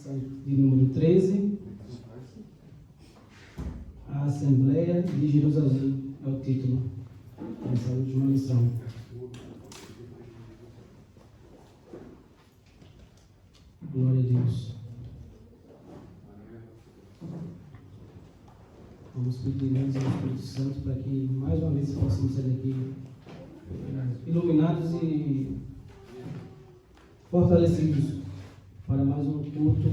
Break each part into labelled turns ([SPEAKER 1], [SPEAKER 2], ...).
[SPEAKER 1] lição de número 13, a Assembleia de Jerusalém é o título dessa última lição. Glória a Deus. Vamos pedir ao Espírito Santo para que mais uma vez possamos sair daqui iluminados e fortalecidos para mais um culto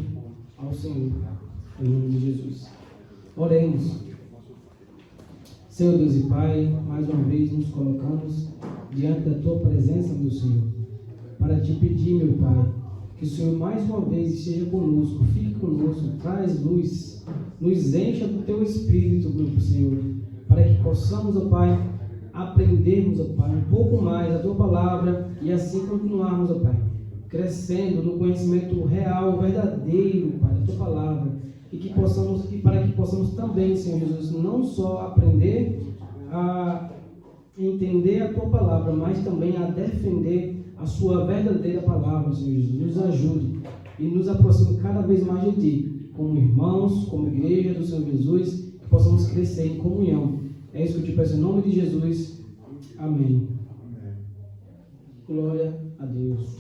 [SPEAKER 1] ao Senhor, em nome de Jesus. Oremos. Senhor Deus e Pai, mais uma vez nos colocamos diante da Tua presença, meu Senhor, para Te pedir, meu Pai, que o Senhor mais uma vez esteja conosco, fique conosco, traz luz, nos encha do Teu Espírito, meu Senhor, para que possamos, ó Pai, aprendermos, ó Pai, um pouco mais a Tua Palavra e assim continuarmos, ó Pai, crescendo no conhecimento real, verdadeiro, Pai, da Tua Palavra, e para que possamos também, Senhor Jesus, não só aprender a entender a Tua Palavra, mas também a defender a Sua verdadeira Palavra, Senhor Jesus. Nos ajude e nos aproxime cada vez mais de Ti, como irmãos, como igreja do Senhor Jesus, que possamos crescer em comunhão. É isso que eu te peço em nome de Jesus. Amém. Glória a Deus.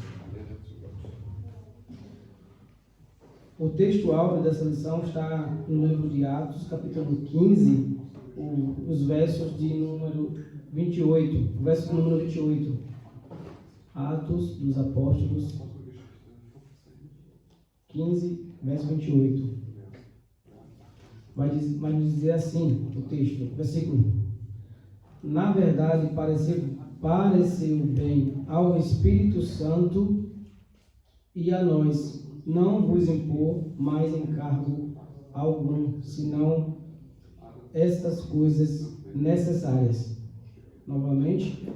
[SPEAKER 1] O texto áureo dessa lição está no livro de Atos, capítulo 15, os versos de número 28. Verso número 28. Atos dos Apóstolos, 15, verso 28. Vai dizer assim o texto, versículo: Na verdade, pareceu bem ao Espírito Santo e a nós não vos impor mais encargo algum, senão estas coisas necessárias. Novamente,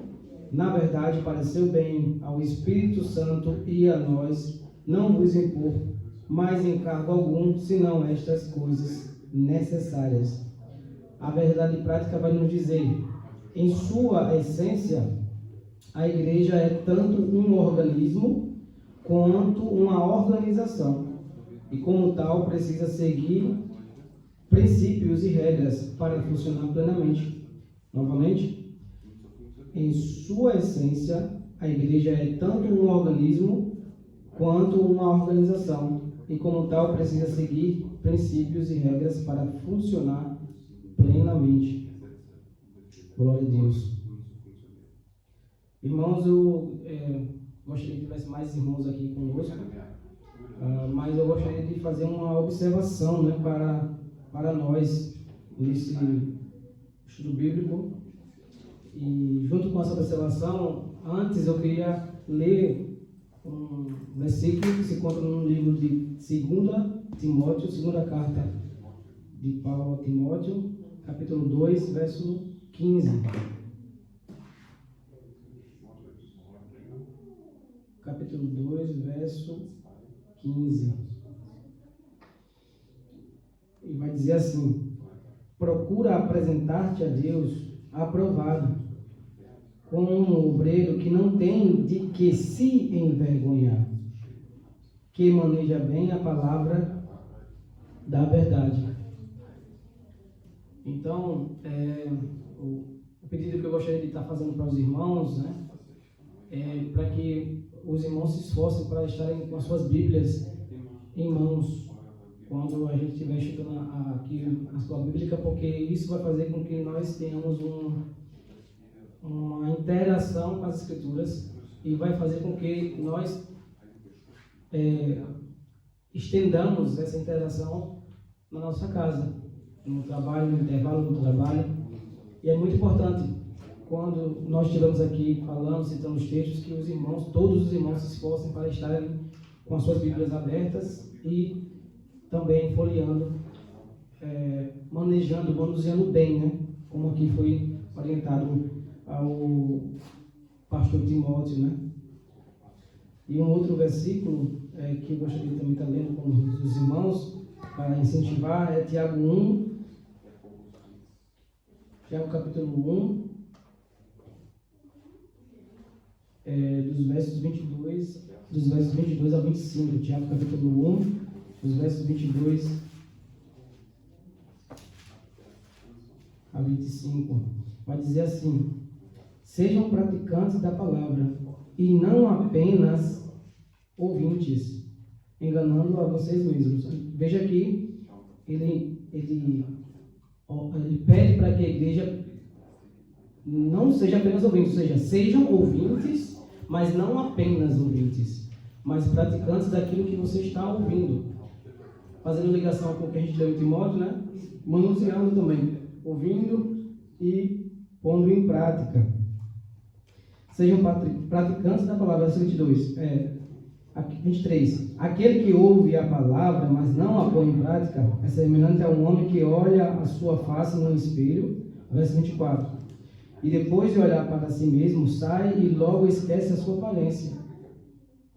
[SPEAKER 1] na verdade, pareceu bem ao Espírito Santo e a nós não vos impor mais encargo algum, senão estas coisas necessárias. A verdade prática vai nos dizer, em sua essência, a igreja é tanto um organismo quanto uma organização, e como tal precisa seguir princípios e regras para funcionar plenamente. Novamente, em sua essência, a igreja é tanto um organismo quanto uma organização, e como tal precisa seguir princípios e regras para funcionar plenamente. Glória a Deus. Irmãos, eu gostaria que tivesse mais irmãos aqui conosco, mas eu gostaria de fazer uma observação, né, para nós nesse estudo bíblico. E junto com essa observação, antes eu queria ler um versículo que se encontra no livro de 2 Timóteo, segunda carta de Paulo a Timóteo, capítulo 2, verso 15. Capítulo 2, verso 15. E vai dizer assim: Procura apresentar-te a Deus aprovado, como um obreiro que não tem de que se envergonhar, que maneja bem a palavra da verdade. Então, o pedido que eu gostaria de estar fazendo para os irmãos, né, é para que os irmãos se esforcem para estarem com as suas Bíblias em mãos quando a gente estiver estudando aqui a escola bíblica, porque isso vai fazer com que nós tenhamos uma interação com as Escrituras e vai fazer com que nós estendamos essa interação na nossa casa, no trabalho, no intervalo do trabalho. E é muito importante, quando nós estivermos aqui falando, citando os textos, que os irmãos, todos os irmãos se esforcem para estarem com as suas Bíblias abertas e também folheando, manuseando bem, né? Como aqui foi orientado ao pastor Timóteo, né? E um outro versículo que eu gostaria também de estar lendo com os irmãos, para incentivar, é Tiago 1, Tiago capítulo 1, dos versos 22 ao 25, Tiago capítulo 1, os versos 22 a 25, vai dizer assim: sejam praticantes da palavra e não apenas ouvintes, enganando a vocês mesmos. Veja aqui, ele pede para que a igreja não seja apenas ouvintes, ou seja, sejam ouvintes, mas não apenas ouvintes, mas praticantes daquilo que você está ouvindo. Fazendo ligação com o que a gente leu em Timóteo, né? Manuseando também, ouvindo e pondo em prática. Sejam praticantes da palavra, verso 22. 23. Aquele que ouve a palavra, mas não a põe em prática, é semelhante a um homem que olha a sua face no espelho, verso 24. E depois de olhar para si mesmo, sai e logo esquece a sua aparência.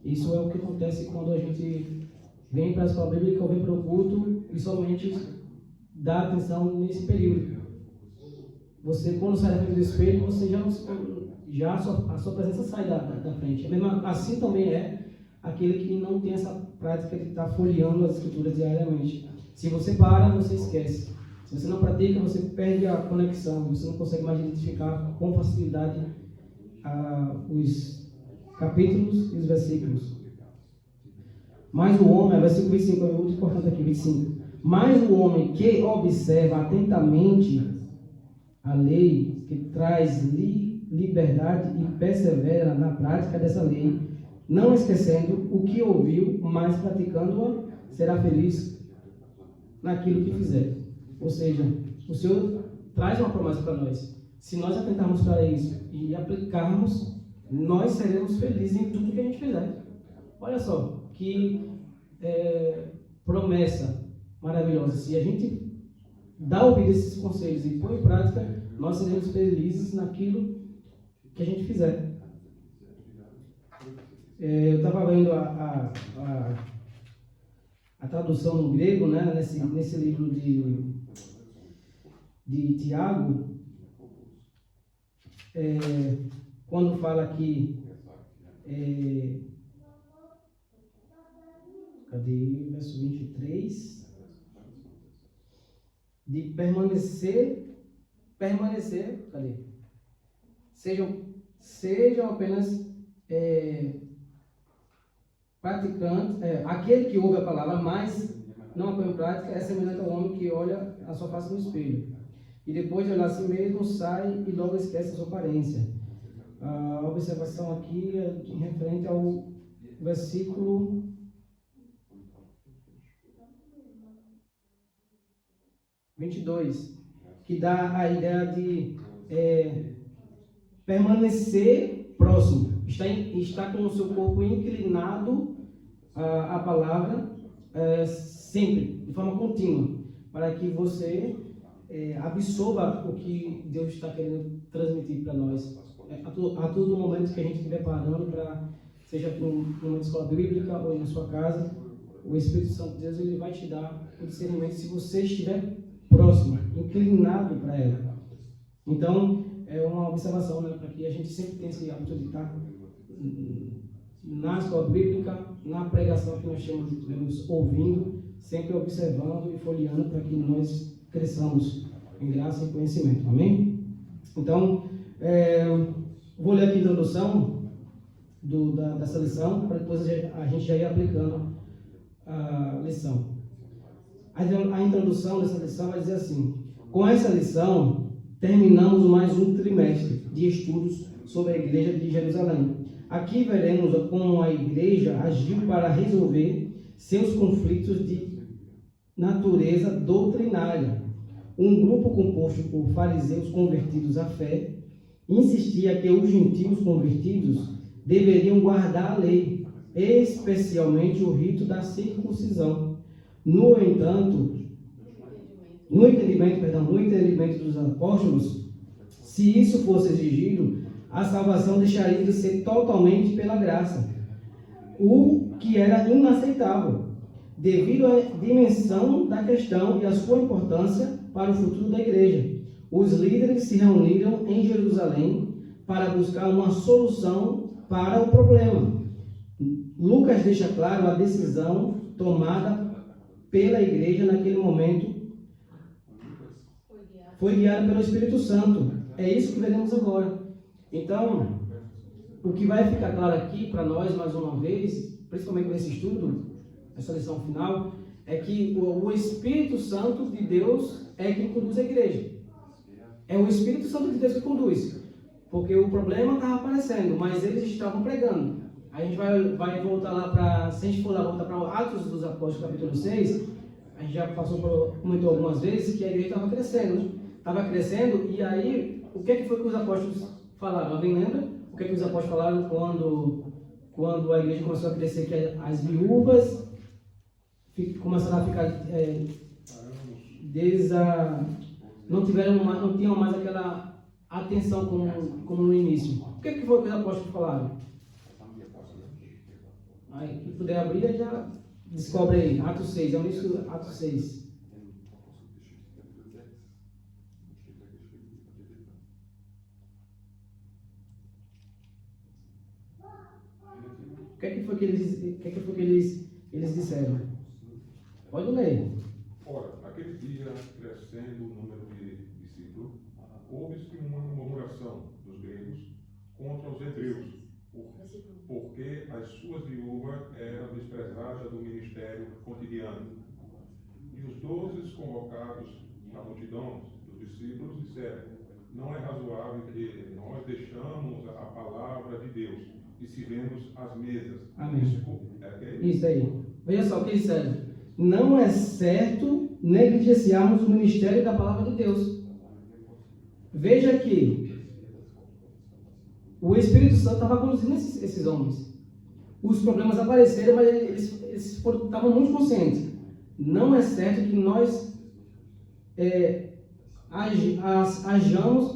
[SPEAKER 1] Isso é o que acontece quando a gente vem para a escola bíblica ou vem para o culto e somente dá atenção nesse período. Você, quando sai da frente do espelho, você a sua presença sai da frente. Assim também é aquele que não tem essa prática de estar folheando as escrituras diariamente. Se você para, você esquece. Se você não pratica, você perde a conexão. Você não consegue mais identificar com facilidade os capítulos e os versículos. Mas o homem, versículo 25, é muito importante aqui, 25. Mas o homem que observa atentamente a lei, que traz liberdade e persevera na prática dessa lei, não esquecendo o que ouviu, mas praticando-a, será feliz naquilo que fizer. Ou seja, o Senhor traz uma promessa para nós. Se nós atentarmos para isso e aplicarmos, nós seremos felizes em tudo que a gente fizer. Olha só, que promessa maravilhosa. Se a gente dá ouvido a esses conselhos e põe em prática, nós seremos felizes naquilo que a gente fizer. Eu estava vendo a tradução no grego, né, nesse livro de Tiago, quando fala aqui, cadê? Verso 23, de permanecer, cadê? Sejam apenas praticantes, aquele que ouve a palavra, mas não a põe em prática, é semelhante ao homem que olha a sua face no espelho. E depois de olhar a si mesmo, sai e logo esquece a sua aparência. A observação aqui é em referente ao versículo 22, que dá a ideia de permanecer próximo, está com o seu corpo inclinado à palavra sempre, de forma contínua, para que você absorva o que Deus está querendo transmitir para nós. A todo momento que a gente estiver parando, seja numa escola bíblica ou na sua casa, o Espírito Santo de Deus ele vai te dar o discernimento se você estiver próximo, inclinado para ela. Então, é uma observação, né, para que a gente sempre tenha esse hábito de estar na escola bíblica, na pregação que nós estamos ouvindo, sempre observando e folheando para que nós cresçamos em graça e conhecimento. Amém? Então, vou ler aqui a introdução dessa lição, para depois a gente já ir aplicando a lição. A introdução dessa lição vai dizer assim: com essa lição, terminamos mais um trimestre de estudos sobre a Igreja de Jerusalém. Aqui veremos como a Igreja agiu para resolver seus conflitos de natureza doutrinária. Um grupo composto por fariseus convertidos à fé insistia que os gentios convertidos deveriam guardar a lei, especialmente o rito da circuncisão. No entendimento dos apóstolos, se isso fosse exigido, a salvação deixaria de ser totalmente pela graça, o que era inaceitável, devido à dimensão da questão e à sua importância para o futuro da igreja. Os líderes se reuniram em Jerusalém para buscar uma solução para o problema. Lucas deixa claro a decisão tomada pela igreja naquele momento foi guiado pelo Espírito Santo. É isso que veremos agora. Então, o que vai ficar claro aqui para nós, mais uma vez, principalmente nesse estudo, essa lição final, é que o Espírito Santo de Deus é quem conduz a igreja. É o Espírito Santo de Deus que conduz. Porque o problema estava aparecendo, mas eles estavam pregando. A gente vai voltar lá para, se a gente for lá voltar para Atos dos Apóstolos, capítulo 6, a gente já comentou algumas vezes que a igreja estava crescendo, né? Estava crescendo, e aí, o que foi que os apóstolos falaram? Alguém lembra? O que os apóstolos falaram quando a igreja começou a crescer? Que as viúvas começaram a ficar não tinham mais aquela atenção como no início. O que foi que os apóstolos falaram? Aí, quem puder abrir, já descobre aí. Atos 6, é o início Atos 6. O que foi que eles disseram? Pode ler.
[SPEAKER 2] Ora, aquele dia, crescendo o número de discípulos, houve-se uma murmuração dos gregos contra os hebreus, porque as suas viúvas eram desprezadas do ministério cotidiano. E os 12 convocados na multidão dos discípulos disseram: não é razoável que nós deixamos a palavra de Deus e sirvemos as mesas.
[SPEAKER 1] Amém. Isso aí. Veja só o que eles disseram. Não é certo negligenciarmos o ministério da palavra de Deus. Veja que o Espírito Santo estava conduzindo esses homens. Os problemas apareceram, mas eles estavam muito conscientes. Não é certo que nós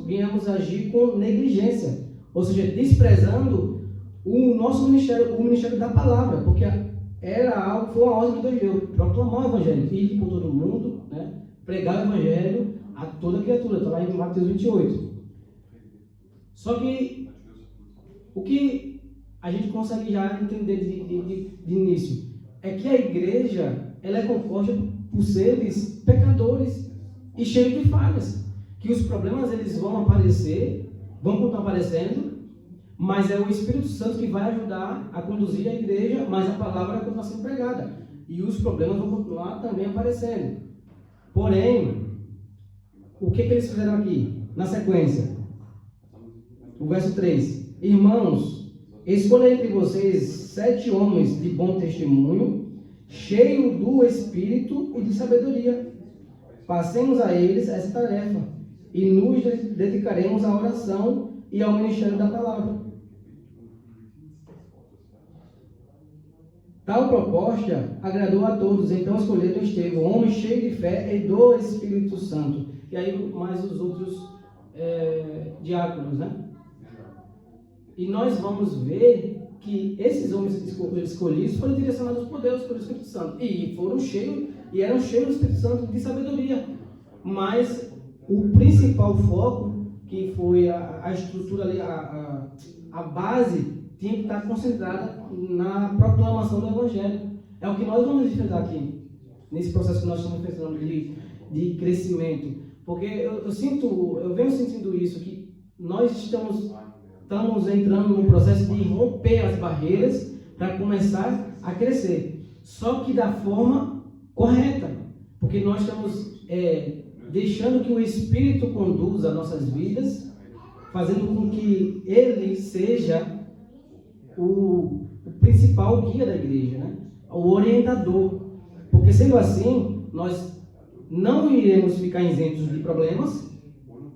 [SPEAKER 1] venhamos agir com negligência, ou seja, desprezando o nosso ministério, o ministério da palavra, porque foi uma ordem que Deus deu, proclamar o evangelho, ir por todo mundo, né? Pregar o evangelho a toda criatura, está lá em Mateus 28. Só que o que a gente consegue já entender de início é que a igreja ela é composta por seres pecadores e cheios de falhas, que os problemas eles vão aparecer, vão continuar aparecendo, mas é o Espírito Santo que vai ajudar a conduzir a igreja, mas a palavra vai continuar sendo pregada. E os problemas vão continuar também aparecendo. Porém, o que eles fizeram aqui? Na sequência, o verso 3. Irmãos, escolha entre vocês 7 homens de bom testemunho, cheios do Espírito e de sabedoria. Passemos a eles essa tarefa e nos dedicaremos à oração e ao ministério da palavra. Tal proposta agradou a todos, então escolheram Estevão, homem cheio de fé e do Espírito Santo. E aí mais os outros diáconos, né? E nós vamos ver que esses homens escolhidos foram direcionados por Deus, pelo Espírito Santo. E eram cheios do Espírito Santo de sabedoria. Mas o principal foco, que foi a estrutura ali, a base, tinha que estar concentrada na proclamação do Evangelho. É o que nós vamos enfrentar aqui, nesse processo que nós estamos enfrentando de crescimento. Porque eu venho sentindo isso, que nós estamos entrando num processo de romper as barreiras para começar a crescer. Só que da forma correta. Porque nós estamos deixando que o Espírito conduza nossas vidas, fazendo com que Ele seja o principal guia da igreja, né? O orientador. Porque sendo assim, nós não iremos ficar isentos de problemas,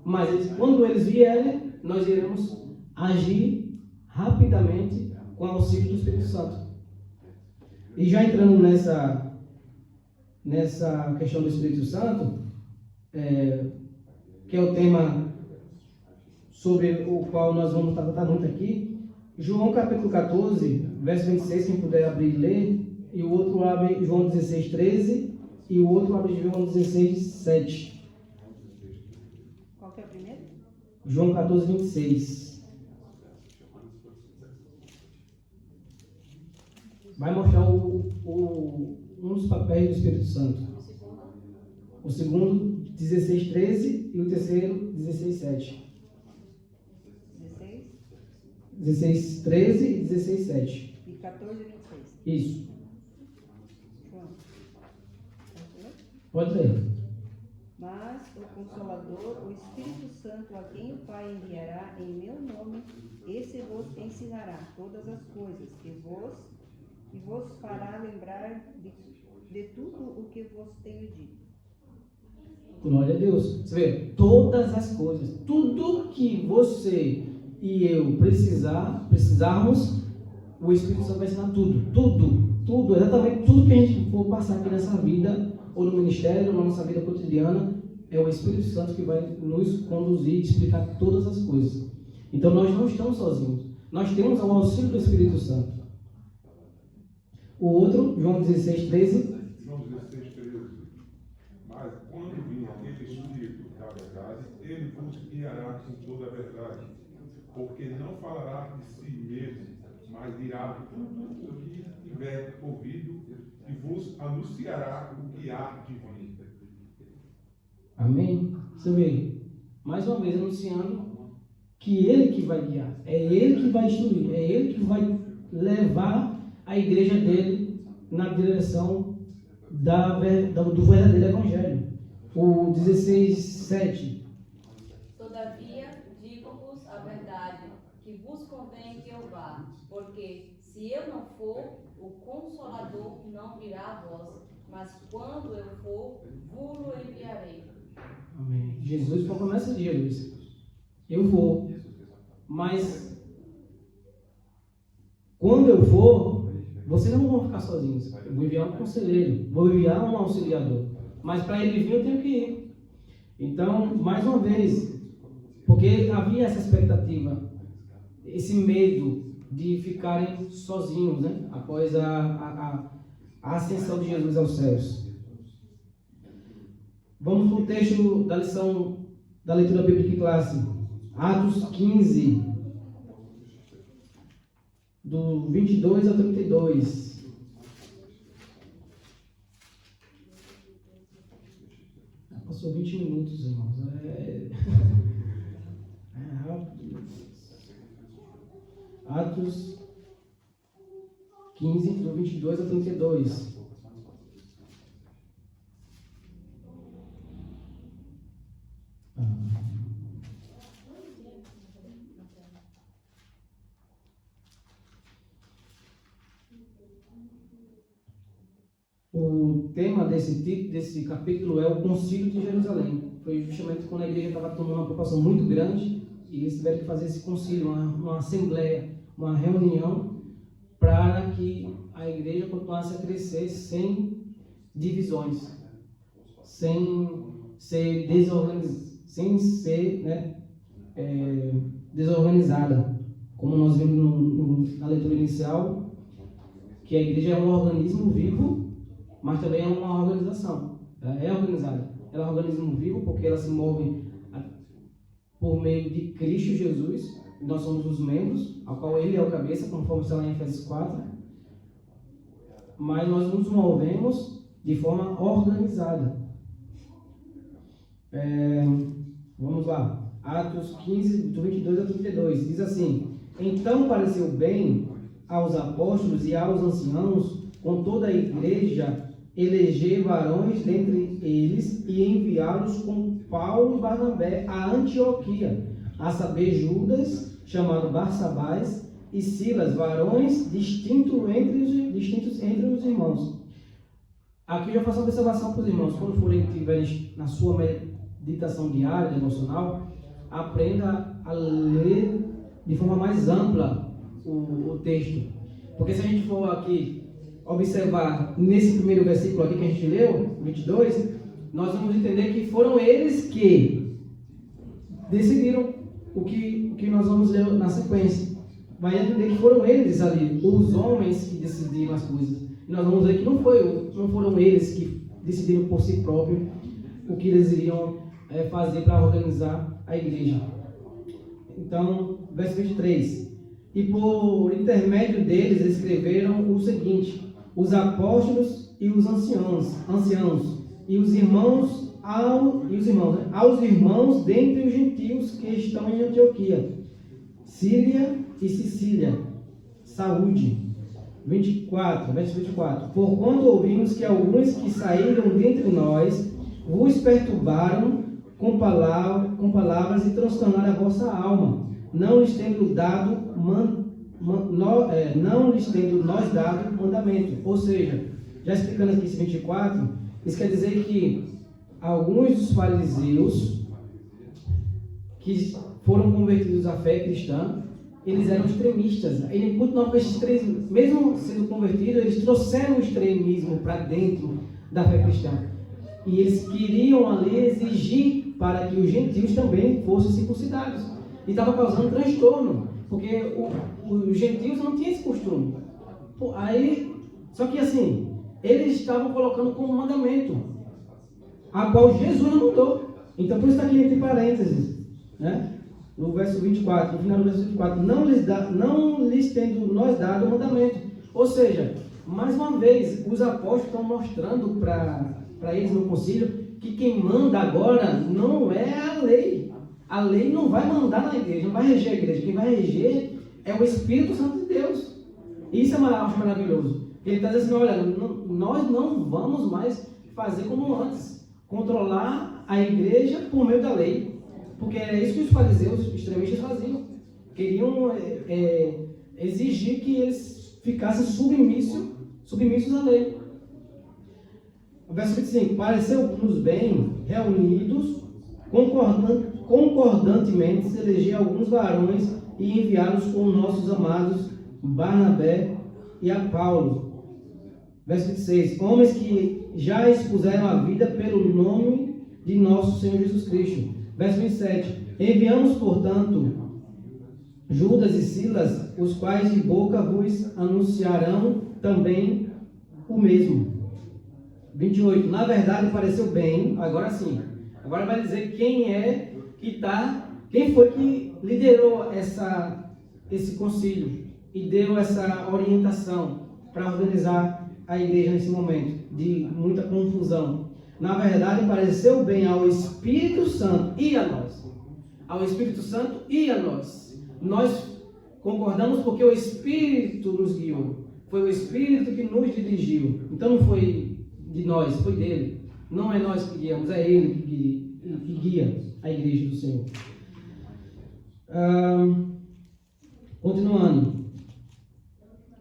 [SPEAKER 1] mas quando eles vierem, nós iremos agir rapidamente com o auxílio do Espírito Santo. E já entrando nessa questão do Espírito Santo, que é o tema sobre o qual nós vamos tratar muito aqui, João capítulo 14, verso 26, quem puder abrir e ler, e o outro abre João 16, 13, e o outro abre João 16, 7.
[SPEAKER 3] Qual que é o primeiro?
[SPEAKER 1] João 14, 26. Vai mostrar um dos papéis do Espírito Santo. O segundo, 16:13 e o terceiro, 16:7. 16:13 e 16:7.
[SPEAKER 3] E 14:26.
[SPEAKER 1] Isso.
[SPEAKER 3] João.
[SPEAKER 1] Pode ler.
[SPEAKER 3] Mas o Consolador, o Espírito Santo, a quem o Pai enviará em meu nome, esse vos ensinará todas as coisas e vos fará lembrar de tudo o que vos tenho dito.
[SPEAKER 1] Glória a Deus. Você vê, todas as coisas, tudo que você e eu precisarmos, o Espírito Santo vai ensinar tudo, exatamente tudo que a gente for passar aqui nessa vida, ou no ministério, ou na nossa vida cotidiana, é o Espírito Santo que vai nos conduzir e explicar todas as coisas. Então nós não estamos sozinhos, nós temos o auxílio do Espírito Santo. O outro, João 16:13.
[SPEAKER 2] João 16:13. Mas quando vir aquele Espírito da verdade, ele vos guiará em toda a verdade, porque não falará de si mesmo, mas dirá tudo o que tiver ouvido e vos anunciará o que há de vir.
[SPEAKER 1] Amém? Você vê, mais uma vez anunciando que Ele que vai guiar, é Ele que vai instruir, é Ele que vai levar a igreja dele na direção do verdadeiro Evangelho. O 16:7.
[SPEAKER 4] Todavia, digo-vos a verdade, que vos convém que eu vá, porque se eu não for, o Consolador não virá a vós, mas quando eu for, vos-lo enviarei.
[SPEAKER 1] Amém. Jesus foi a promessa de Jesus. Eu vou, mas quando eu for, vocês não vão ficar sozinhos. Eu vou enviar um conselheiro, vou enviar um auxiliador. Mas para ele vir, eu tenho que ir. Então, mais uma vez, porque havia essa expectativa, esse medo de ficarem sozinhos, né? Após a ascensão de Jesus aos céus. Vamos para o texto da lição da leitura bíblica em classe. Atos 15, do 22 ao 32. Passou 20 minutos, irmãos. É rápido. Atos 15, do 22 ao 32. O tema desse capítulo é o Concílio de Jerusalém. Foi justamente quando a igreja estava tomando uma proporção muito grande e eles tiveram que fazer esse concílio, uma assembleia, uma reunião, para que a igreja continuasse a crescer sem divisões, sem ser desorganizada. Como nós vimos na leitura inicial, que a igreja é um organismo vivo, mas também é uma organização. Ela é organizada. Ela é um organismo vivo porque ela se move por meio de Cristo Jesus. Nós somos os membros, ao qual Ele é o cabeça, conforme está lá em Efésios 4. Mas nós nos movemos de forma organizada. Vamos lá. Atos 15, do 22 a 32. Diz assim: Então pareceu bem aos apóstolos e aos anciãos, com toda a igreja, eleger varões dentre eles e enviá-los com Paulo e Barnabé a Antioquia, a saber, Judas, chamado Barsabás, e Silas, varões distintos entre os irmãos. Aqui eu já faço uma observação para os irmãos: quando tiverem na sua meditação diária, devocional, aprenda a ler de forma mais ampla o texto. Porque se a gente for aqui observar nesse primeiro versículo aqui que a gente leu, 22, nós vamos entender que foram eles que decidiram o que nós vamos ler na sequência. Vai entender que foram eles ali, os homens que decidiram as coisas. E nós vamos ver que não foram eles que decidiram por si próprios o que eles iriam fazer para organizar a igreja. Então, verso 23. E por intermédio deles escreveram o seguinte: os apóstolos e os anciãos e os irmãos aos irmãos dentre os gentios que estão em Antioquia, Síria e Sicília, saúde. 24, verso 24. Porquanto ouvimos que alguns que saíram dentre nós vos perturbaram com palavras e transtornaram a vossa alma, não lhes tendo nós dado mandamento. Ou seja, já explicando aqui esse 24, isso quer dizer que alguns dos fariseus que foram convertidos à fé cristã, eles eram extremistas. Ele continuava com esses três, mesmo sendo convertidos, eles trouxeram o extremismo para dentro da fé cristã. E eles queriam ali exigir para que os gentios também fossem circuncidados. E estava causando transtorno, porque os gentios não tinham esse costume. Só que assim, eles estavam colocando como mandamento, a qual Jesus não mudou. Então por isso está aqui entre parênteses, né? No verso 24, no final do verso 24, não lhes tendo nós dado o mandamento. Ou seja, mais uma vez, os apóstolos estão mostrando para eles no concílio que quem manda agora não é a lei. A lei não vai mandar na igreja, não vai reger a igreja. Quem vai reger é o Espírito Santo de Deus. Isso eu acho maravilhoso. Ele está dizendo assim, olha, nós não vamos mais fazer como antes, controlar a igreja por meio da lei. Porque era isso que os fariseus, os extremistas, faziam. Queriam exigir que eles ficassem submissos à lei. O verso 25. Pareceu-nos bem, reunidos, concordantemente, se eleger alguns varões e enviá-los com nossos amados Barnabé e a Paulo. Verso 26. Homens que já expuseram a vida pelo nome de nosso Senhor Jesus Cristo. Verso 27. Enviamos, portanto, Judas e Silas, os quais de boca vos anunciarão também o mesmo. 28. Na verdade, pareceu bem, agora sim. Agora vai dizer quem foi que liderou esse concílio e deu essa orientação para organizar a igreja nesse momento de muita confusão. Na verdade, pareceu bem ao Espírito Santo e a nós. Ao Espírito Santo e a nós. Nós concordamos porque o Espírito nos guiou. Foi o Espírito que nos dirigiu. Então não foi de nós, foi dele. Não é nós que guiamos, é ele que guia a igreja do Senhor. Continuando.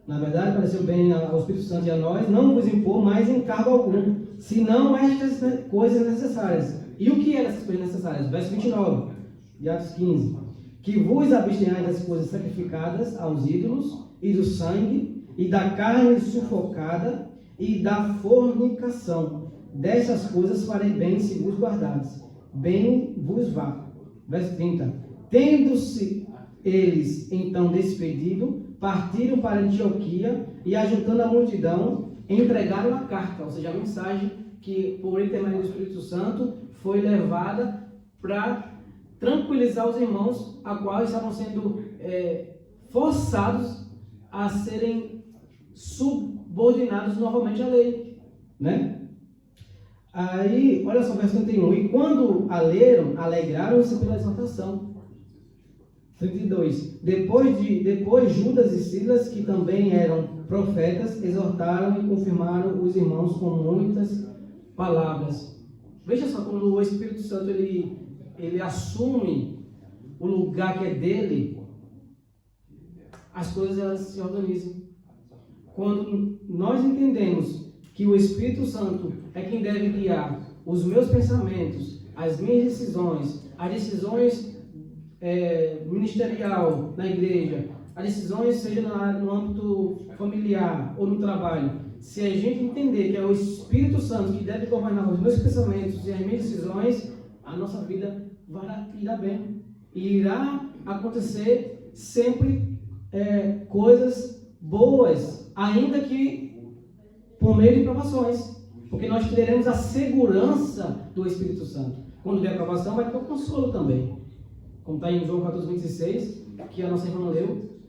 [SPEAKER 1] Na verdade, pareceu bem ao Espírito Santo e a nós não vos impor mais encargo algum, senão estas coisas necessárias. E o que eram essas coisas necessárias? Verso 29 de Atos 15. Que vos abstenhais das coisas sacrificadas aos ídolos, e do sangue, e da carne sufocada, e da fornicação. Dessas coisas farei bem se vos guardardes. Bem vos vá. Verso 30. Tendo-se eles então despedido, partiram para Antioquia e, ajuntando a multidão, entregaram a carta, ou seja, a mensagem que, por intermédio do Espírito Santo, foi levada para tranquilizar os irmãos, a qual estavam sendo forçados a serem subordinados novamente à lei, né? Aí, olha só, verso 31. E quando a leram, alegraram-se pela exortação. 32. Depois Judas e Silas, que também eram profetas, exortaram e confirmaram os irmãos com muitas palavras. Veja só, quando o Espírito Santo ele assume o lugar que é dele, as coisas elas se organizam. Quando nós entendemos que o Espírito Santo é quem deve guiar os meus pensamentos, as minhas decisões, as decisões ministerial na igreja, as decisões seja no âmbito familiar ou no trabalho, se a gente entender que é o Espírito Santo que deve governar os meus pensamentos e as minhas decisões, a nossa vida irá bem. E irá acontecer sempre coisas boas, ainda que por meio de provações, porque nós teremos a segurança do Espírito Santo. Quando vier a provação, vai ter o consolo também. Como está em João 14:26, que a nossa irmã leu.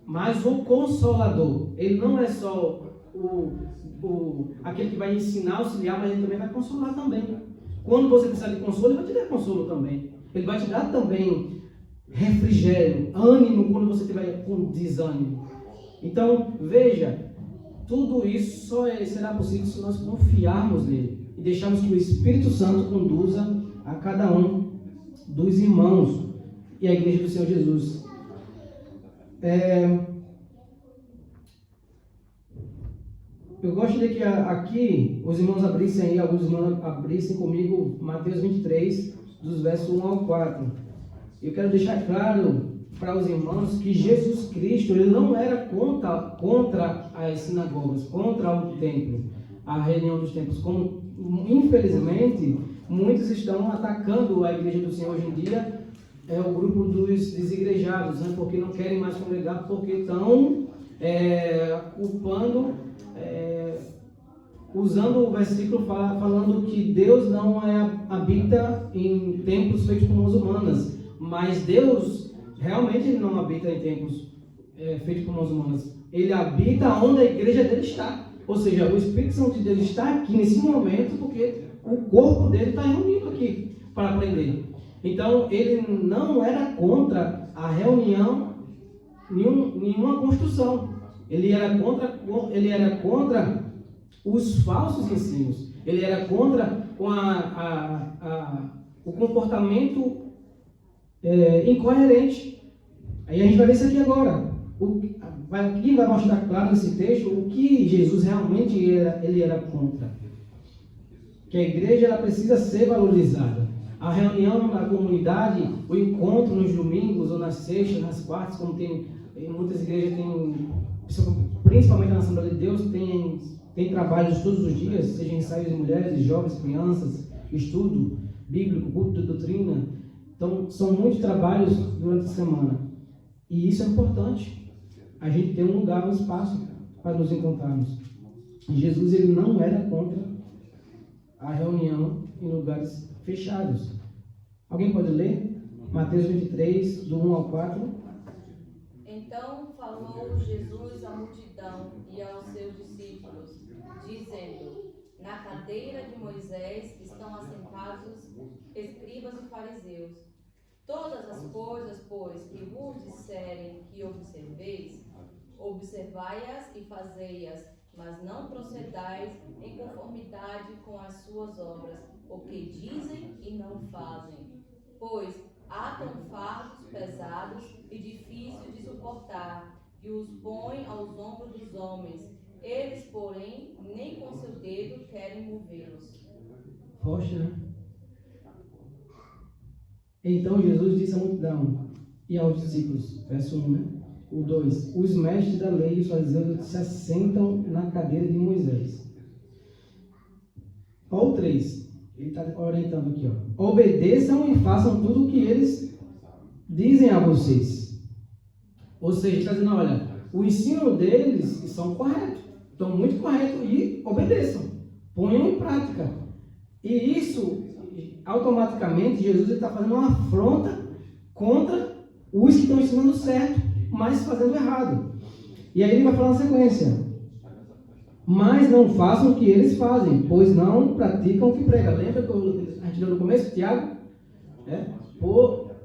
[SPEAKER 1] Mas o Consolador, ele não é só aquele que vai ensinar, auxiliar, mas ele também vai consolar também. Quando você precisar de consolo, ele vai te dar consolo também. Ele vai te dar também refrigério, ânimo quando você estiver com desânimo. Então, veja, tudo isso só será possível se nós confiarmos nele e deixarmos que o Espírito Santo conduza a cada um dos irmãos e a igreja do Senhor Jesus. Eu gostaria que aqui os irmãos abrissem aí, alguns irmãos abrissem comigo Mateus 23, dos versos 1 ao 4. Eu quero deixar claro para os irmãos que Jesus Cristo, ele não era contra as sinagogas, contra o templo, a reunião dos templos, como infelizmente muitos estão atacando a igreja do Senhor hoje em dia, o grupo dos desigrejados, né, porque não querem mais congregar, porque estão culpando, usando o versículo falando que Deus não habita em templos feitos por mãos humanas, mas Deus realmente não habita em templos feitos por mãos humanas. Ele habita onde a igreja dele está. Ou seja, o Espírito Santo de Deus está aqui nesse momento porque o corpo dele está reunido aqui para aprender. Então, ele não era contra a reunião, nenhuma construção. Ele era contra os falsos ensinos. Ele era contra o comportamento incoerente. Aí a gente vai ver isso aqui agora. Aqui vai mostrar claro nesse texto o que Jesus realmente ele era contra. Que a igreja ela precisa ser valorizada. A reunião na comunidade, o encontro nos domingos ou nas sextas, nas quartas, como tem em muitas igrejas, principalmente na Assembleia de Deus, tem trabalhos todos os dias, seja ensaios de mulheres, jovens, crianças, estudo bíblico, culto de doutrina. Então, são muitos trabalhos durante a semana. E isso é importante. A gente ter um lugar, um espaço para nos encontrarmos. E Jesus, ele não era contra a reunião em lugares fechados. Alguém pode ler? Mateus 23, do 1 ao 4.
[SPEAKER 4] Então falou Jesus à multidão e aos seus discípulos, dizendo: na cadeira de Moisés estão assentados escribas e fariseus. Todas as coisas, pois, que vos disserem que observeis, observai-as e fazei-as, mas não procedais em conformidade com as suas obras, o que dizem e não fazem. Pois atam fardos pesados e difíceis de suportar, e os põem aos ombros dos homens. Eles, porém, nem com seu dedo querem movê-los.
[SPEAKER 1] Forte, né? Então Jesus disse à multidão e aos discípulos, verso 1, né? O 2, os mestres da lei e os fariseus se assentam na cadeira de Moisés. Olha o 3, ele está orientando aqui, ó. Obedeçam e façam tudo o que eles dizem a vocês. Ou seja, está dizendo, olha, o ensino deles são corretos, estão muito corretos, e obedeçam, ponham em prática. E isso, automaticamente, Jesus está fazendo uma afronta contra os que estão ensinando certo, mas fazendo errado. E aí ele vai falar na sequência: mas não façam o que eles fazem, pois não praticam o que pregam. Lembra que a gente leu no começo, Tiago?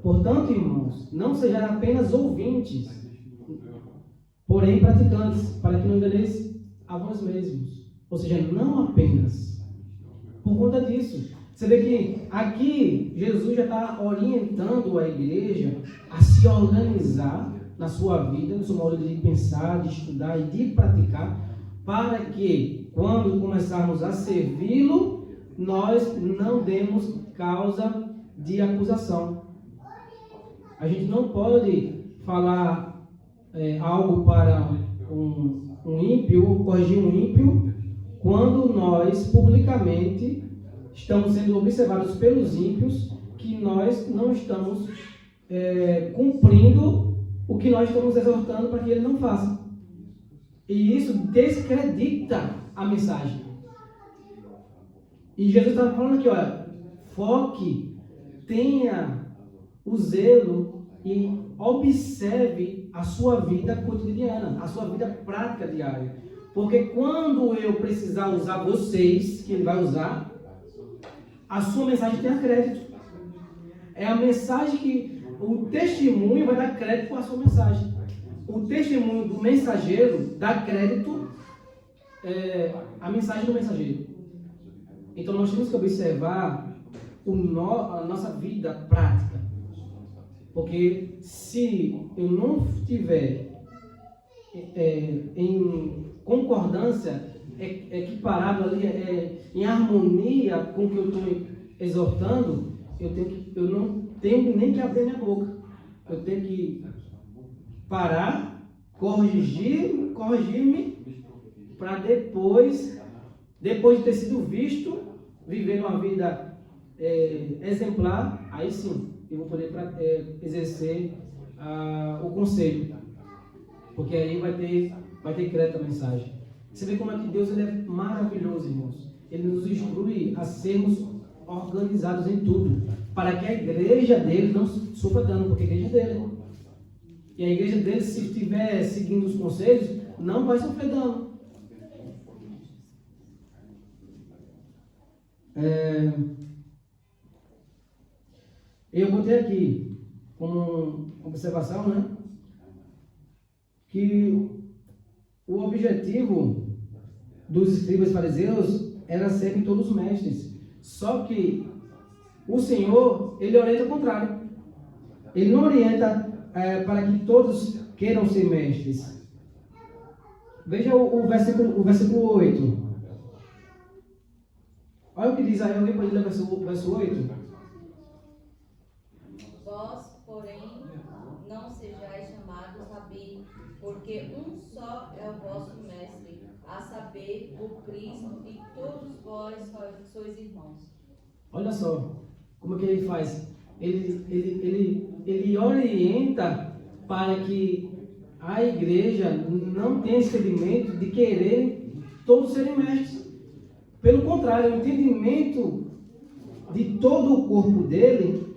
[SPEAKER 1] Portanto, irmãos, não sejam apenas ouvintes, porém praticantes, para que não enganeis a vós mesmos. Ou seja, não apenas. Por conta disso, você vê que aqui Jesus já está orientando a igreja a se organizar na sua vida, no seu modo de pensar, de estudar e de praticar, para que, quando começarmos a servi-lo, nós não demos causa de acusação. A gente não pode falar algo para um ímpio, ou corrigir um ímpio, quando nós, publicamente, estamos sendo observados pelos ímpios, que nós não estamos cumprindo o que nós estamos exortando para que ele não faça. E isso descredita a mensagem. E Jesus está falando aqui, olha, foque, tenha o zelo e observe a sua vida cotidiana, a sua vida prática diária. Porque quando eu precisar usar vocês, que ele vai usar, a sua mensagem tem crédito. É a mensagem que o testemunho vai dar crédito à sua mensagem. O testemunho do mensageiro dá crédito à mensagem do mensageiro. Então nós temos que observar a nossa vida prática. Porque se eu não tiver em concordância, equiparado ali, em harmonia com o que eu estou exortando, eu não tenho nem que abrir minha boca. Eu tenho que parar, corrigir-me, para depois de ter sido visto, viver uma vida exemplar, aí sim, eu vou poder exercer o conselho. Porque aí vai ter crédito a mensagem. Você vê como é que Deus ele é maravilhoso, irmãos. Ele nos instrui a sermos organizados em tudo, para que a igreja dele não sofra dano, porque a igreja é dele. E a igreja dele, se estiver seguindo os conselhos, não vai sofrer dano. Eu botei aqui como observação, né, que o objetivo dos escribas e fariseus era serem todos mestres. Só que o Senhor, ele orienta o contrário. Ele não orienta para que todos queiram ser mestres. Veja o versículo 8. Olha o que diz aí, alguém pode ler o verso 8?
[SPEAKER 4] Vós, porém, não sejais chamados rabi, porque um só é o vosso mestre, a saber, o Cristo, e todos vós sois irmãos.
[SPEAKER 1] Olha só como que ele faz. Ele orienta para que a igreja não tenha esse entendimento de querer todos serem mestres. Pelo contrário, o entendimento de todo o corpo dele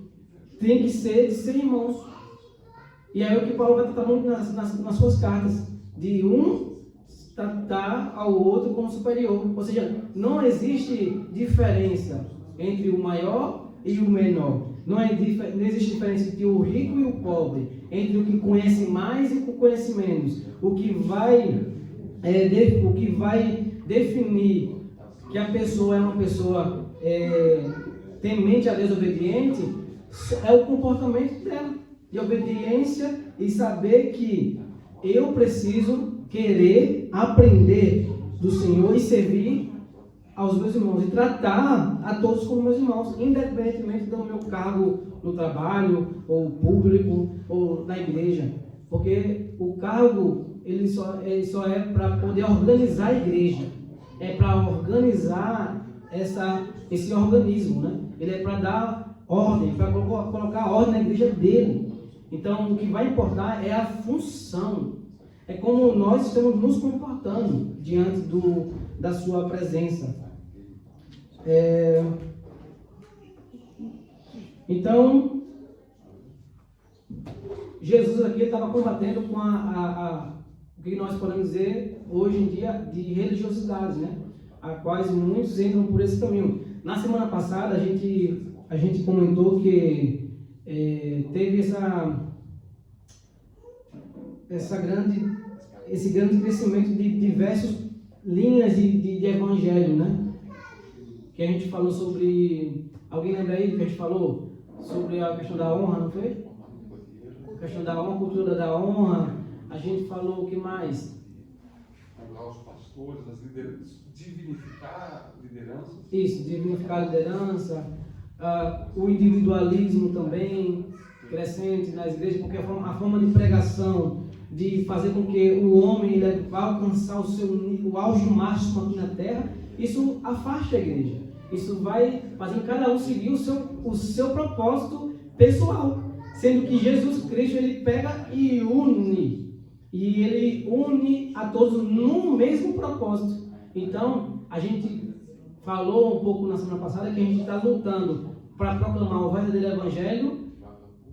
[SPEAKER 1] tem que ser de ser irmãos. E aí é o que Paulo vai tratar muito nas suas cartas, de um tratar ao outro como superior. Ou seja, não existe diferença entre o maior e o menor. Não existe diferença entre o rico e o pobre, entre o que conhece mais e o que conhece menos. O que vai definir que a pessoa é uma pessoa temente a Deus, obediente, é o comportamento dela, de obediência e saber que eu preciso querer aprender do Senhor e servir aos meus irmãos e tratar a todos como meus irmãos, independentemente do meu cargo no trabalho, ou público, ou na igreja. Porque o cargo ele só é para poder organizar a igreja, é para organizar esse organismo, né? Ele é para dar ordem, para colocar ordem na igreja dele. Então, o que vai importar é a função, é como nós estamos nos comportando diante da sua presença. Então, Jesus aqui estava combatendo com o que nós podemos dizer hoje em dia de religiosidade, né? A quais muitos entram por esse caminho. Na semana passada a gente comentou que teve esse grande crescimento de diversas linhas de evangelho, né? Que a gente falou sobre... Alguém lembra aí que a gente falou? Sobre a questão da honra, não foi? A questão da honra, a cultura da honra. A gente falou o que mais?
[SPEAKER 2] Honrar os pastores, as lideranças, dignificar lideranças. Isso,
[SPEAKER 1] dignificar a liderança. O individualismo também crescente nas igrejas, porque a forma de pregação, de fazer com que o homem vá alcançar o auge máximo aqui na terra, isso afasta a igreja. Isso vai fazendo cada um seguir o seu propósito pessoal, sendo que Jesus Cristo ele pega e une, e ele une a todos no mesmo propósito. Então, a gente falou um pouco na semana passada que a gente está lutando para proclamar o verdadeiro evangelho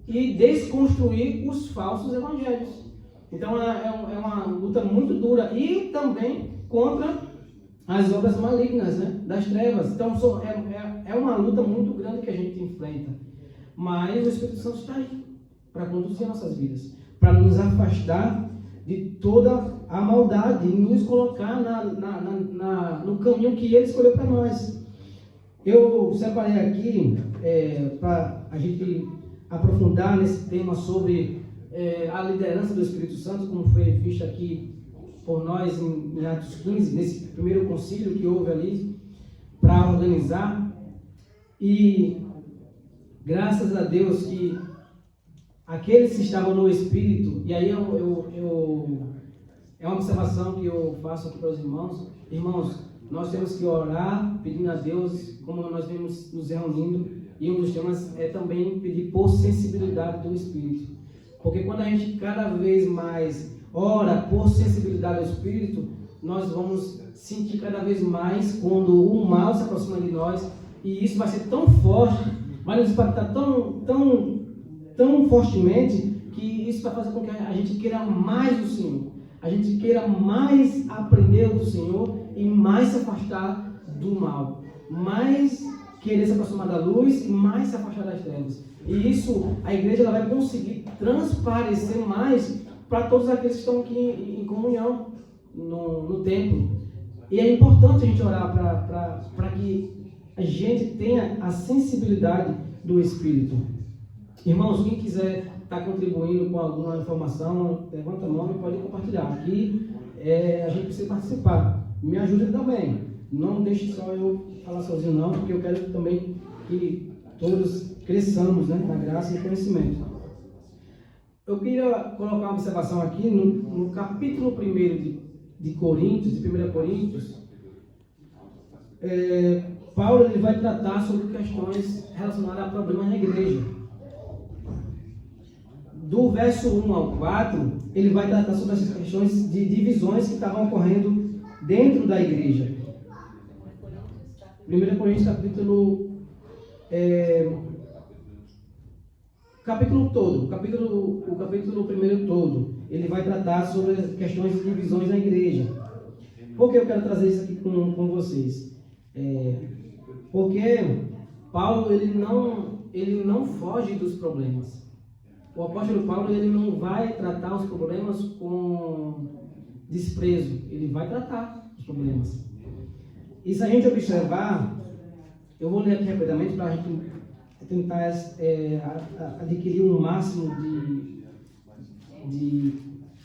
[SPEAKER 1] e desconstruir os falsos evangelhos. Então é uma luta muito dura, e também contra as obras malignas, né, das trevas. Então é uma luta muito grande que a gente enfrenta. Mas o Espírito Santo está aí para conduzir nossas vidas, para nos afastar de toda a maldade e nos colocar no caminho que Ele escolheu para nós. Eu separei aqui para a gente aprofundar nesse tema sobre a liderança do Espírito Santo, como foi visto aqui por nós em Atos 15, nesse primeiro concílio que houve ali para organizar. E graças a Deus que aqueles que estavam no Espírito, e aí é uma observação que eu faço aqui para os irmãos. Irmãos, nós temos que orar pedindo a Deus, como nós vemos nos reunindo, e um dos temas é também pedir por sensibilidade do Espírito. Porque quando a gente cada vez mais ora por sensibilidade ao Espírito, nós vamos sentir cada vez mais quando o mal se aproxima de nós, e isso vai ser tão forte, vai nos impactar tão fortemente, que isso vai fazer com que a gente queira mais do Senhor, a gente queira mais aprender do Senhor e mais se afastar do mal, mais querer se aproximar da luz e mais se afastar das trevas. E isso, a igreja ela vai conseguir transparecer mais para todos aqueles que estão aqui em comunhão no templo. E é importante a gente orar para que a gente tenha a sensibilidade do Espírito. Irmãos, quem quiser estar contribuindo com alguma informação, levanta a mão e pode compartilhar. Aqui a gente precisa participar. Me ajude também. Não deixe só eu falar sozinho não, porque eu quero também que todos cresçamos, né, na graça e conhecimento. Eu queria colocar uma observação aqui no capítulo 1 de Coríntios, de 1 Coríntios. Paulo ele vai tratar sobre questões relacionadas a problemas na igreja. Do verso 1 ao 4, ele vai tratar sobre essas questões de divisões que estavam ocorrendo dentro da igreja. 1 Coríntios, capítulo todo, o capítulo 1 todo, ele vai tratar sobre as questões de divisões na igreja. Por que eu quero trazer isso aqui com vocês? Porque Paulo ele não foge dos problemas. O apóstolo Paulo ele não vai tratar os problemas com desprezo, ele vai tratar os problemas. E se a gente observar, eu vou ler aqui rapidamente para a gente tentar adquirir um máximo de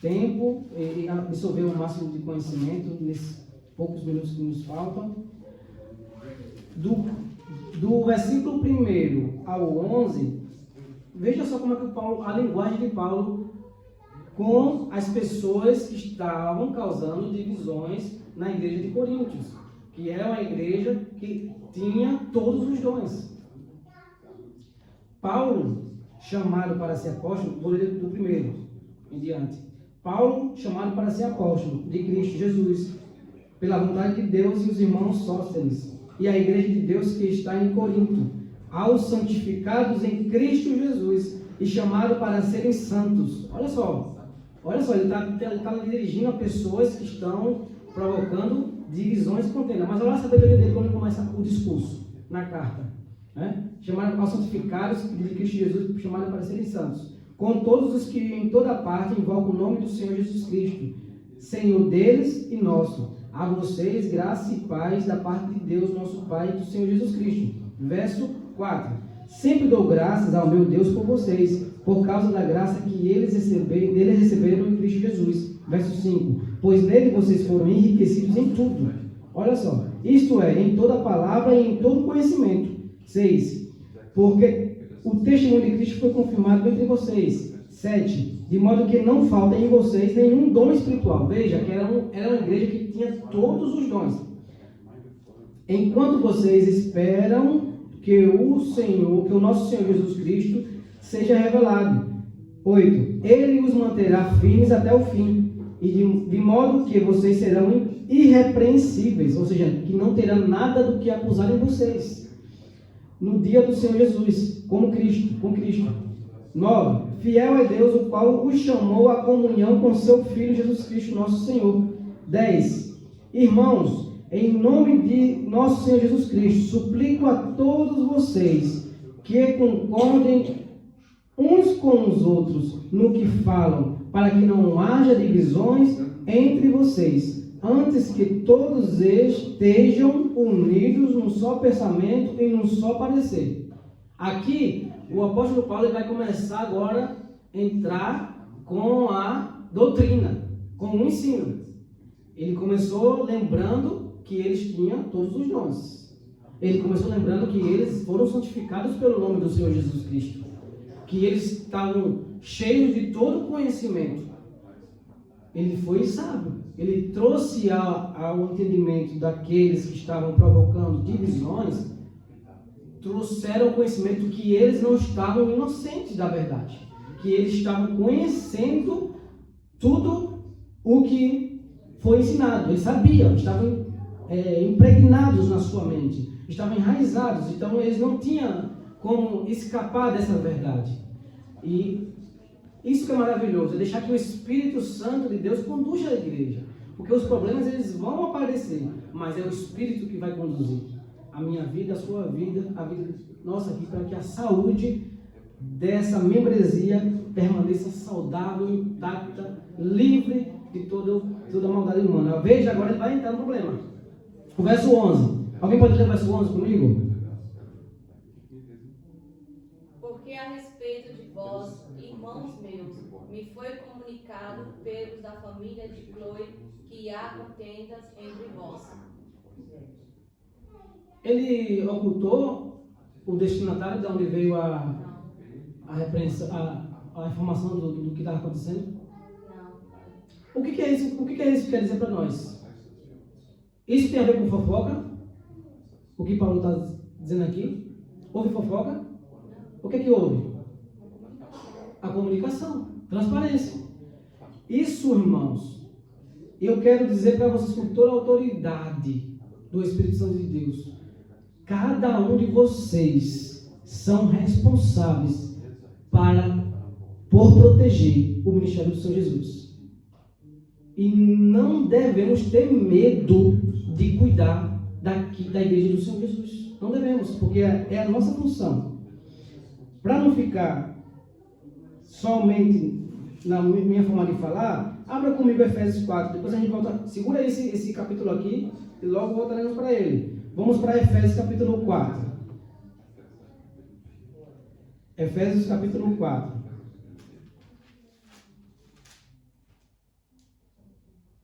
[SPEAKER 1] tempo e absorver o máximo de conhecimento nesses poucos minutos que nos faltam. Do versículo 1 ao 11, veja só como é que a linguagem de Paulo com as pessoas que estavam causando divisões na igreja de Coríntios, que era uma igreja que tinha todos os dons. Paulo, chamado para ser apóstolo, vou ler do primeiro em diante. Paulo, chamado para ser apóstolo de Cristo Jesus, pela vontade de Deus, e os irmãos Sóstenes, e a igreja de Deus que está em Corinto, aos santificados em Cristo Jesus e chamados para serem santos. Olha só, ele está dirigindo a pessoas que estão provocando divisões e contendas. Mas olha a sabedoria dele quando começa o discurso, na carta. Chamados aos santificados de Cristo Jesus, chamados para serem santos. Com todos os que em toda parte invocam o nome do Senhor Jesus Cristo, Senhor deles e nosso. A vocês, graça e paz da parte de Deus, nosso Pai, e do Senhor Jesus Cristo. Verso 4. Sempre dou graças ao meu Deus por vocês, por causa da graça que eles receberam em Cristo Jesus. Verso 5. Pois nele vocês foram enriquecidos em tudo. Olha só. Isto é, em toda palavra e em todo conhecimento. 6. Porque o testemunho de Cristo foi confirmado entre vocês. 7. De modo que não falta em vocês nenhum dom espiritual. Veja que era uma igreja que tinha todos os dons. Enquanto vocês esperam que o nosso Senhor Jesus Cristo seja revelado. 8. Ele os manterá firmes até o fim, e de modo que vocês serão irrepreensíveis, ou seja, que não terá nada do que acusar em vocês, no dia do Senhor Jesus, com Cristo. 9. Fiel é Deus, o qual os chamou à comunhão com seu Filho Jesus Cristo, nosso Senhor. 10. Irmãos, em nome de nosso Senhor Jesus Cristo, suplico a todos vocês que concordem uns com os outros no que falam, para que não haja divisões entre vocês, antes que todos estejam unidos num só pensamento e num só parecer. Aqui, o apóstolo Paulo vai começar agora a entrar com a doutrina, com o ensino. Ele começou lembrando que eles tinham todos os dons. Ele começou lembrando que eles foram santificados pelo nome do Senhor Jesus Cristo, que eles estavam cheios de todo conhecimento. Ele foi sábio. Ele trouxe ao entendimento daqueles que estavam provocando divisões, trouxeram o conhecimento que eles não estavam inocentes da verdade, que eles estavam conhecendo tudo o que foi ensinado. Eles sabiam, estavam impregnados na sua mente, estavam enraizados, então eles não tinham como escapar dessa verdade. E isso que é maravilhoso, é deixar que o Espírito Santo de Deus conduza a igreja. Porque os problemas eles vão aparecer, mas é o Espírito que vai conduzir a minha vida, a sua vida, a vida nossa aqui, para que a saúde dessa membresia permaneça saudável, intacta, livre de toda a maldade humana. Veja, agora ele vai entrar no problema. O verso 11. Alguém pode ler o verso 11 comigo?
[SPEAKER 4] Porque a respeito de vós, irmãos meus, me foi comunicado pelos da família de Chloe que há contendas entre vós. Ele
[SPEAKER 1] ocultou o destinatário de onde veio a informação do que estava acontecendo?
[SPEAKER 4] Não.
[SPEAKER 1] O que é isso? O que é isso que quer dizer para nós? Isso tem a ver com fofoca? O que Paulo está dizendo aqui? Houve fofoca? O que houve? A comunicação, transparência. Isso, irmãos, eu quero dizer para vocês com toda a autoridade do Espírito Santo de Deus. Cada um de vocês são responsáveis por proteger o ministério do Senhor Jesus. E não devemos ter medo de cuidar da igreja do Senhor Jesus. Não devemos, porque é a nossa função. Para não ficar somente na minha forma de falar, abra comigo Efésios 4. Depois a gente volta. Segura esse capítulo aqui e logo voltaremos para ele. Vamos para Efésios capítulo 4. Efésios capítulo 4.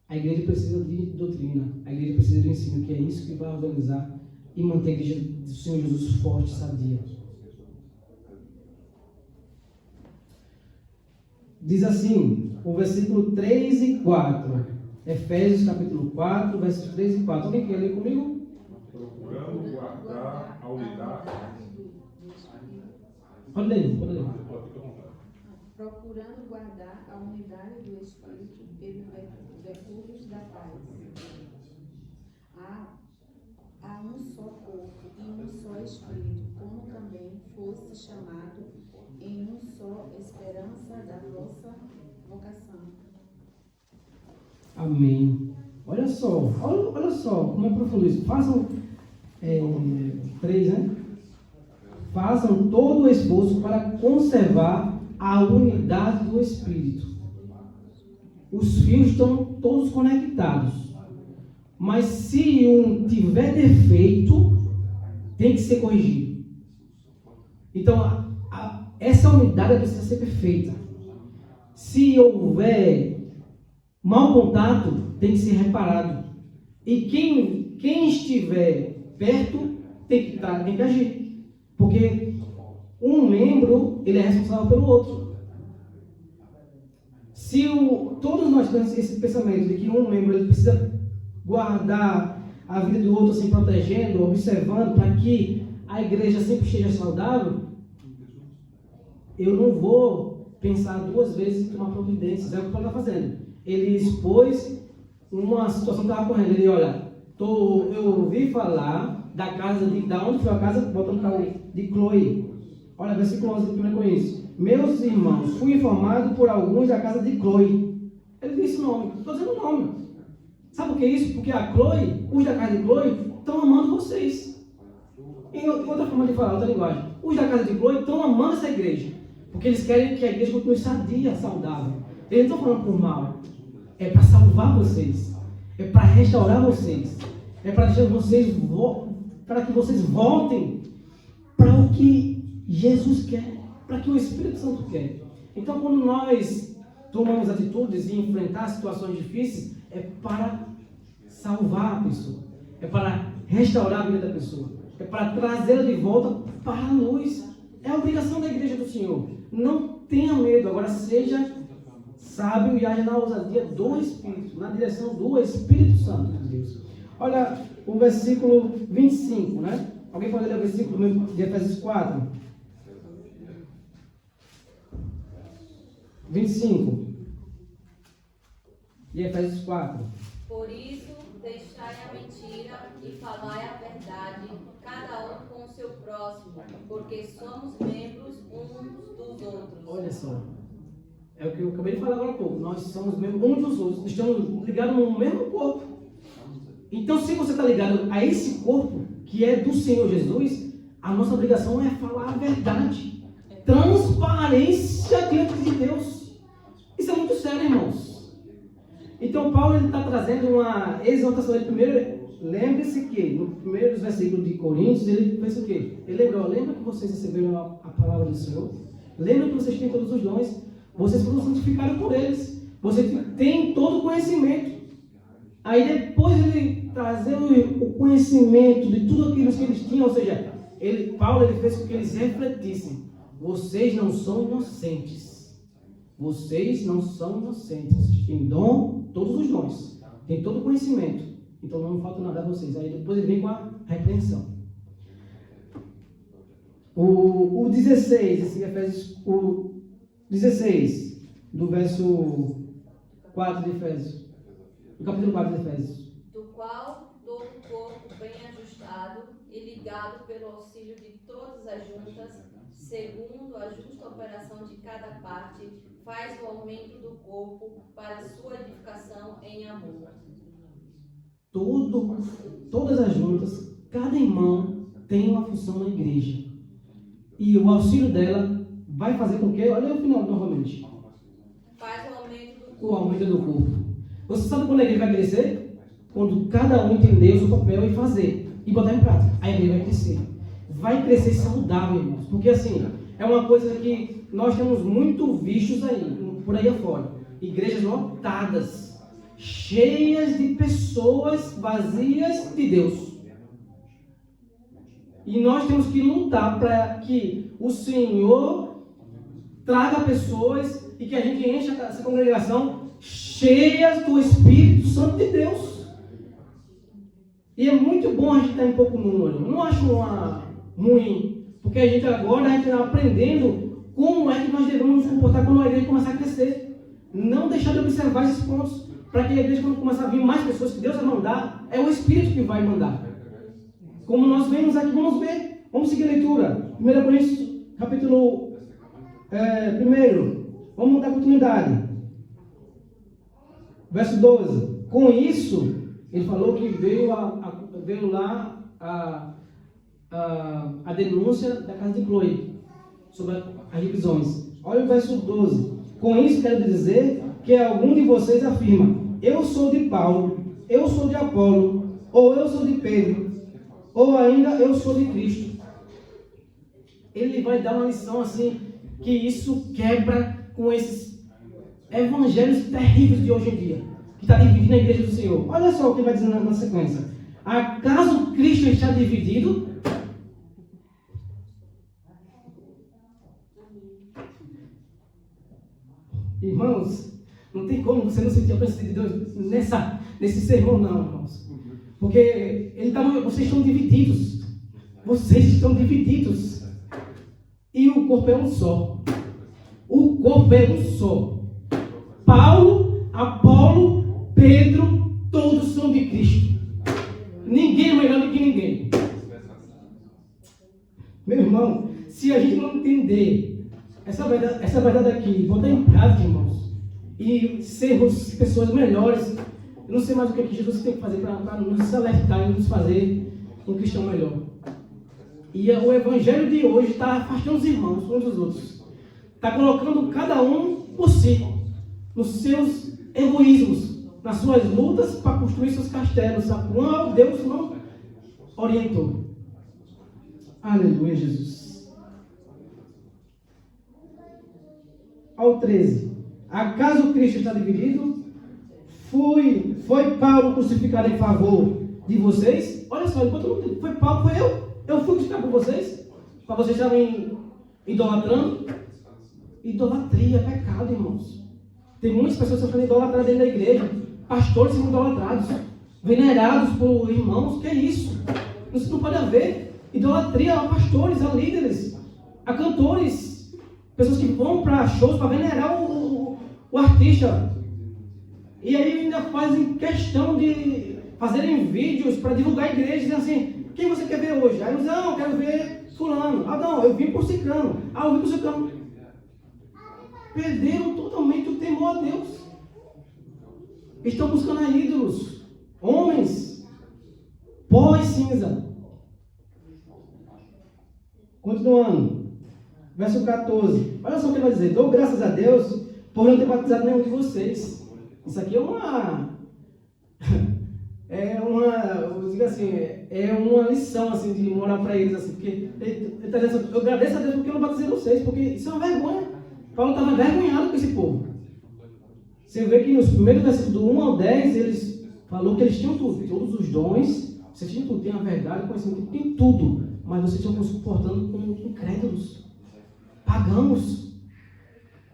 [SPEAKER 1] A igreja precisa de doutrina. A igreja precisa de ensino, que é isso que vai organizar e manter a igreja do Senhor Jesus forte, sadia. Diz assim, o versículo 3 e 4. Efésios capítulo 4, versos 3 e 4. Alguém quer ler comigo?
[SPEAKER 2] Procurando guardar a unidade.
[SPEAKER 1] Pode ler.
[SPEAKER 5] Procurando guardar a unidade do Espírito pelos recursos da paz. Há um só corpo e um só Espírito, como também fosse chamado em um só esperança da vossa vocação.
[SPEAKER 1] Amém. Olha só como é profundo isso. Façam 3, né? Façam todo o esforço para conservar a unidade do Espírito. Os fios estão todos conectados. Mas se um tiver defeito, tem que ser corrigido. Então, essa unidade precisa ser perfeita. Se houver mau contato, tem que ser reparado. E quem estiver perto tem que agir. Porque um membro, ele é responsável pelo outro. Se todos nós temos esse pensamento de que um membro ele precisa guardar a vida do outro, assim, protegendo, observando, para que a igreja sempre esteja saudável, eu não vou pensar 2 vezes em tomar providências. É o que o Paulo está fazendo. Ele expôs uma situação que estava correndo. Ele, olha, eu ouvi falar da casa da onde foi a casa, voltando para o de Chloe. Olha, versículo 11 primeiro com isso. Meus irmãos, fui informado por alguns da casa de Chloe. Ele disse o nome, estou dizendo o nome. Sabe o que é isso? Porque a Chloe, os da casa de Chloe, estão amando vocês. Em outra forma de falar, outra linguagem. Os da casa de Chloe estão amando essa igreja. Porque eles querem que a igreja continue sadia, saudável. Eles não estão falando por mal. É para salvar vocês. É para restaurar vocês. É para deixar vocês, para que vocês voltem para o que Jesus quer. Para que o Espírito Santo quer. Então, quando nós tomamos atitudes e enfrentar situações difíceis, é para salvar a pessoa. É para restaurar a vida da pessoa. É para trazê-la de volta para a luz. É a obrigação da igreja do Senhor. Não tenha medo. Agora seja sábio e haja na ousadia do Espírito, na direção do Espírito Santo de Deus. Olha o versículo 25, né? Alguém pode ler o versículo de Efésios 4? 25. E Efésios 4.
[SPEAKER 4] Por isso, deixai a mentira e falai a verdade, cada um com o seu próximo, porque somos membros uns dos outros.
[SPEAKER 1] Olha só. É o que eu acabei de falar agora há pouco. Nós somos membros uns dos outros. Estamos ligados no mesmo corpo. Então, se você está ligado a esse corpo, que é do Senhor Jesus, a nossa obrigação é falar a verdade. Transparência diante de Deus. Isso é muito sério, irmãos. Então, Paulo está trazendo uma exortação. Primeiro, lembre-se que no primeiro versículo de Coríntios, ele fez o quê? Ele lembrou, lembra que vocês receberam a palavra do Senhor? Lembra que vocês têm todos os dons? Vocês foram santificados por eles. Vocês têm todo o conhecimento. Aí depois ele trazendo o conhecimento de tudo aquilo que eles tinham, ou seja, Paulo fez com que eles refletissem. Vocês não são inocentes. Vocês não são inocentes. Vocês têm dom, todos os dons. Têm todo o conhecimento. Então não falta nada a vocês. Aí depois ele vem com a repreensão. O 16, esse Efésios, o 16, do verso 4 de Efésios. Do capítulo 4 de Efésios.
[SPEAKER 4] Do qual todo o corpo bem ajustado e ligado pelo auxílio de todas as juntas, segundo a justa operação de cada parte, faz o aumento do corpo para sua edificação em amor.
[SPEAKER 1] Todas as juntas, cada irmão tem uma função na igreja. E o auxílio dela vai fazer com que, olha o final novamente.
[SPEAKER 4] Faz o aumento do corpo.
[SPEAKER 1] O aumento do corpo. Você sabe quando a igreja vai crescer? Quando cada um entender o seu papel e fazer. E botar em prática. A igreja vai crescer. Vai crescer saudável, irmãos. Porque assim, é uma coisa que nós temos muito vistos aí, por aí afora. Igrejas lotadas, cheias de pessoas vazias de Deus. E nós temos que lutar para que o Senhor traga pessoas e que a gente encha essa congregação cheias do Espírito Santo de Deus. E é muito bom a gente estar em pouco número. Não acho ruim, porque a gente está aprendendo como é que nós devemos nos comportar quando a igreja começar a crescer. Não deixar de observar esses pontos, para que a igreja, quando começar a vir mais pessoas que Deus vai mandar, é o Espírito que vai mandar. Como nós vemos aqui, vamos ver. Vamos seguir a leitura. 1 Coríntios, capítulo 1. Vamos dar continuidade. Verso 12. Com isso, ele falou que veio lá a denúncia da casa de Chloe sobre as divisões. Olha o verso 12. Com isso, quero dizer que algum de vocês afirma: eu sou de Paulo, eu sou de Apolo, ou eu sou de Pedro, ou ainda eu sou de Cristo. Ele vai dar uma lição assim, que isso quebra com esses evangelhos terríveis de hoje em dia, que está dividindo a igreja do Senhor. Olha só o que vai dizer na sequência. Acaso Cristo está dividido? Irmãos, não tem como você não sentir a presença de Deus nesse sermão, não, irmãos. Porque vocês estão divididos. Vocês estão divididos. E o corpo é um só. O corpo é um só. Paulo, Apolo, Pedro, todos são de Cristo. Ninguém é melhor do que ninguém. Meu irmão, se a gente não entender essa verdade aqui, botar em prática, irmãos, e sermos pessoas melhores, Eu não sei mais o que Jesus tem que fazer para nos alertar e nos fazer um cristão melhor. E o evangelho de hoje está afastando os irmãos uns dos outros. Está colocando cada um por si, nos seus egoísmos, nas suas lutas para construir seus castelos, a qual Deus não orientou. Aleluia, Jesus. Ao 13. Acaso Cristo está dividido? Foi Paulo crucificado em favor de vocês? Olha só, enquanto não foi Paulo, foi eu. Eu fui crucificado por vocês? Para vocês estarem idolatrando? Idolatria é pecado, irmãos. Tem muitas pessoas sofrendo idolatria dentro da igreja. Pastores sendo idolatrados, venerados por irmãos. Que é isso? Isso não pode haver. Idolatria a pastores, a líderes, a cantores. Pessoas que vão para shows para venerar o artista. E aí ainda fazem questão de fazerem vídeos para divulgar a igreja, dizendo assim, quem você quer ver hoje? Aí eles dizem, não, eu quero ver fulano. Ah, não, eu vim por ciclano. Ah, eu vim por ciclano. Perderam totalmente o temor a Deus. Estão buscando a ídolos, homens, pó e cinza. Continuando, verso 14. Olha só o que ele vai dizer. Dou graças a Deus por não ter batizado nenhum de vocês. Isso aqui é uma lição assim, de morar para eles. Assim, porque ele tá dizendo, eu agradeço a Deus porque eu não batizei vocês, porque isso é uma vergonha. Paulo estava envergonhado com esse povo. Você vê que nos primeiros versículos do 1 ao 10, eles falou que eles tinham tudo, todos os dons, vocês tinham tudo, tem a verdade, conhecimento, tem tudo, mas vocês estão se comportando como incrédulos, pagãos.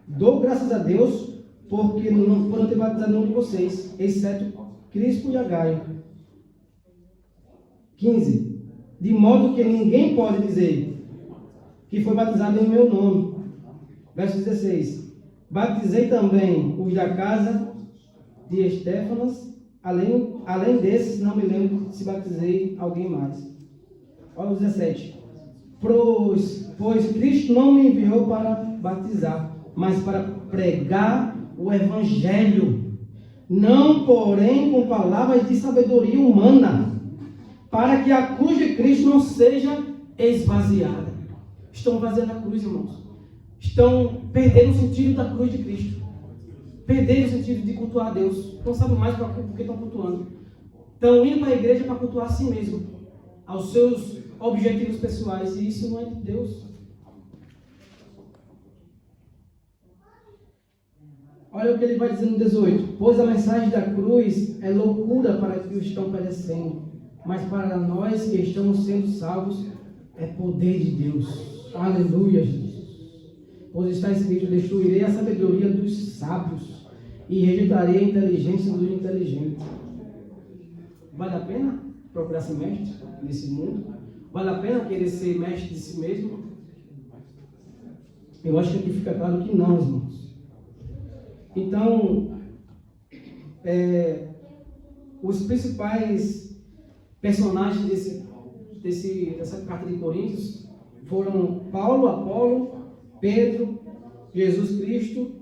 [SPEAKER 1] Dou graças a Deus porque não foram ter batizado nenhum de vocês, exceto Crispo e Gaio. 15. De modo que ninguém pode dizer que foi batizado em meu nome. Verso 16. Batizei também os da casa de Estéfanas, além desses, não me lembro se batizei alguém mais. Olha o 17. Pois Cristo não me enviou para batizar, mas para pregar o Evangelho, não porém com palavras de sabedoria humana, para que a cruz de Cristo não seja esvaziada. Estão esvaziando a cruz, irmãos. Estão perdendo o sentido da cruz de Cristo. Perderam o sentido de cultuar a Deus. Não sabem mais por que estão cultuando. Estão indo para a igreja para cultuar a si mesmo, aos seus objetivos pessoais. E isso não é de Deus. Olha o que ele vai dizer no 18. Pois a mensagem da cruz é loucura para os que estão perecendo, mas para nós que estamos sendo salvos é poder de Deus. Aleluia, Jesus. Pois está escrito, destruirei a sabedoria dos sábios e rejeitarei a inteligência dos inteligentes. Vale a pena procurar ser mestre nesse mundo? Vale a pena querer ser mestre de si mesmo? Eu acho que aqui fica claro que não, irmãos. Então, os principais personagens dessa carta de Coríntios foram Paulo, Apolo, Pedro, Jesus Cristo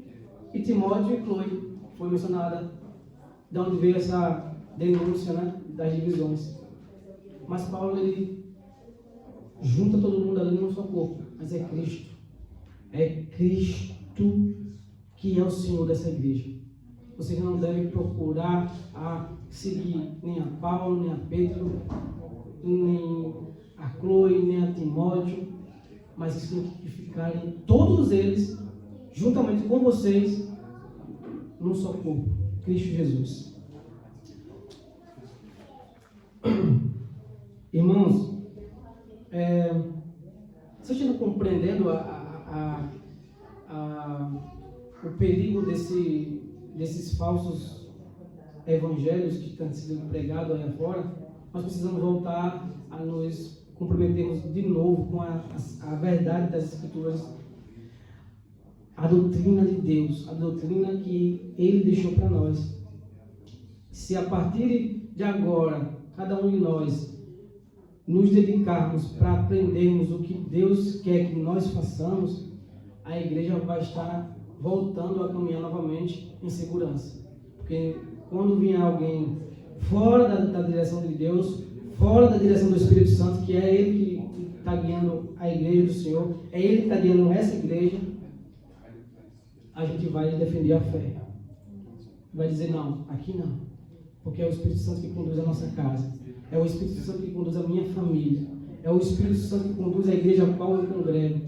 [SPEAKER 1] e Timóteo e Cloe. Foi mencionada de onde veio essa denúncia, né, das divisões. Mas Paulo, ele junta todo mundo ali no seu corpo. Mas é Cristo. É Cristo que é o Senhor dessa igreja. Vocês não devem procurar seguir nem a Paulo, nem a Pedro, nem a Cloe, nem a Timóteo, mas isso tem que ficarem todos eles, juntamente com vocês, num só corpo, Cristo Jesus. Irmãos, vocês estão compreendendo o perigo desses falsos evangelhos que estão sendo pregados aí fora? Nós precisamos voltar a nos comprometermos de novo com a verdade das Escrituras, a doutrina de Deus, a doutrina que Ele deixou para nós. Se a partir de agora, cada um de nós nos dedicarmos para aprendermos o que Deus quer que nós façamos, a igreja vai estar voltando a caminhar novamente em segurança. Porque quando vier alguém fora da direção de Deus, fora da direção do Espírito Santo, que é Ele que está guiando a igreja do Senhor, é Ele que está guiando essa igreja, a gente vai defender a fé. Vai dizer, não, aqui não. Porque é o Espírito Santo que conduz a nossa casa. É o Espírito Santo que conduz a minha família. É o Espírito Santo que conduz a igreja a qual eu congrego.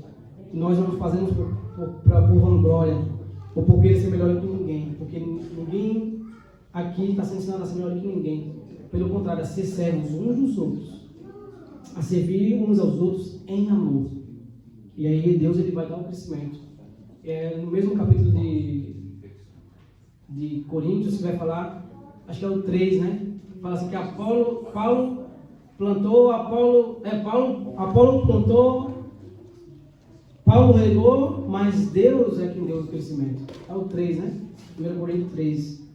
[SPEAKER 1] Nós não fazemos por vanglória, ou por querer ser melhor que ninguém. Porque ninguém aqui está sendo ensinado a ser melhor que ninguém. Pelo contrário, a ser servos uns dos outros. A servir uns aos outros em amor. E aí Deus ele vai dar o crescimento. No mesmo capítulo de Coríntios, que vai falar, acho que é o 3, né? Fala assim que Paulo plantou, Apolo plantou, Paulo regou, mas Deus é quem deu o crescimento. É o 3, né? 1 Coríntios 3.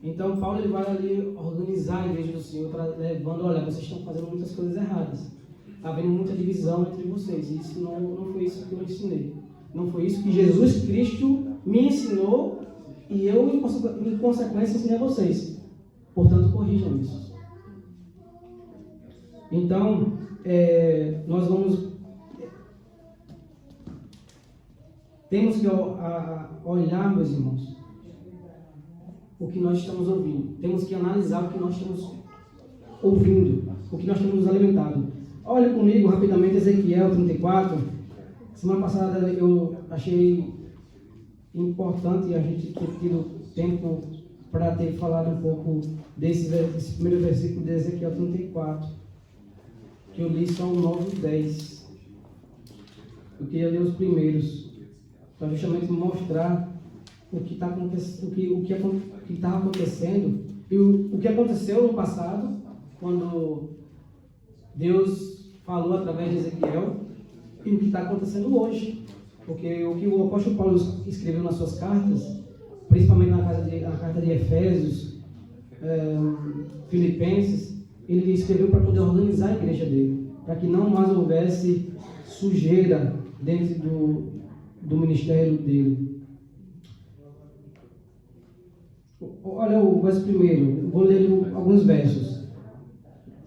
[SPEAKER 1] Então Paulo ele vai ali organizar a igreja do Senhor, levando, olha, vocês estão fazendo muitas coisas erradas. Está havendo muita divisão entre vocês. E isso não foi isso que eu ensinei. Não foi isso que Jesus Cristo me ensinou e eu, em consequência, ensinei a vocês. Portanto, corrijam isso. Então, nós temos que olhar, meus irmãos, o que nós estamos ouvindo. Temos que analisar o que nós estamos ouvindo, o que nós temos nos alimentado. Olha comigo rapidamente Ezequiel 34. Semana passada eu achei importante a gente ter tido tempo para ter falado um pouco desse primeiro versículo de Ezequiel 34, que eu li só o 9 e 10. Eu queria ler os primeiros, para justamente mostrar o que está acontecendo, o que estava acontecendo e o que aconteceu no passado, quando Deus falou através de Ezequiel, e o que está acontecendo hoje. Porque o que o apóstolo Paulo escreveu nas suas cartas, principalmente na carta de Efésios, Filipenses, ele escreveu para poder organizar a igreja dele, para que não mais houvesse sujeira dentro do ministério dele. Olha o verso primeiro, vou ler alguns versos.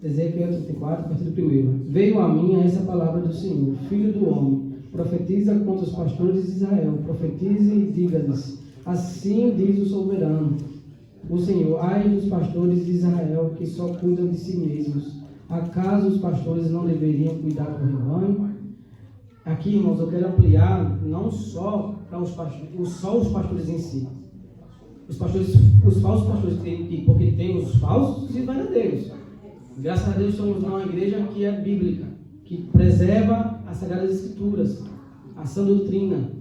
[SPEAKER 1] Ezequiel 34, a partir do primeiro. Veio a mim essa palavra do Senhor: filho do homem, profetiza contra os pastores de Israel, profetize e diga-lhes: assim diz o soberano, o Senhor, ai dos pastores de Israel que só cuidam de si mesmos. Acaso os pastores não deveriam cuidar do rebanho? Aqui, irmãos, eu quero ampliar não só para os pastores em si. Os falsos pastores, porque tem os falsos e verdadeiros. Graças a Deus estamos numa igreja que é bíblica, que preserva as Sagradas Escrituras, a sã doutrina.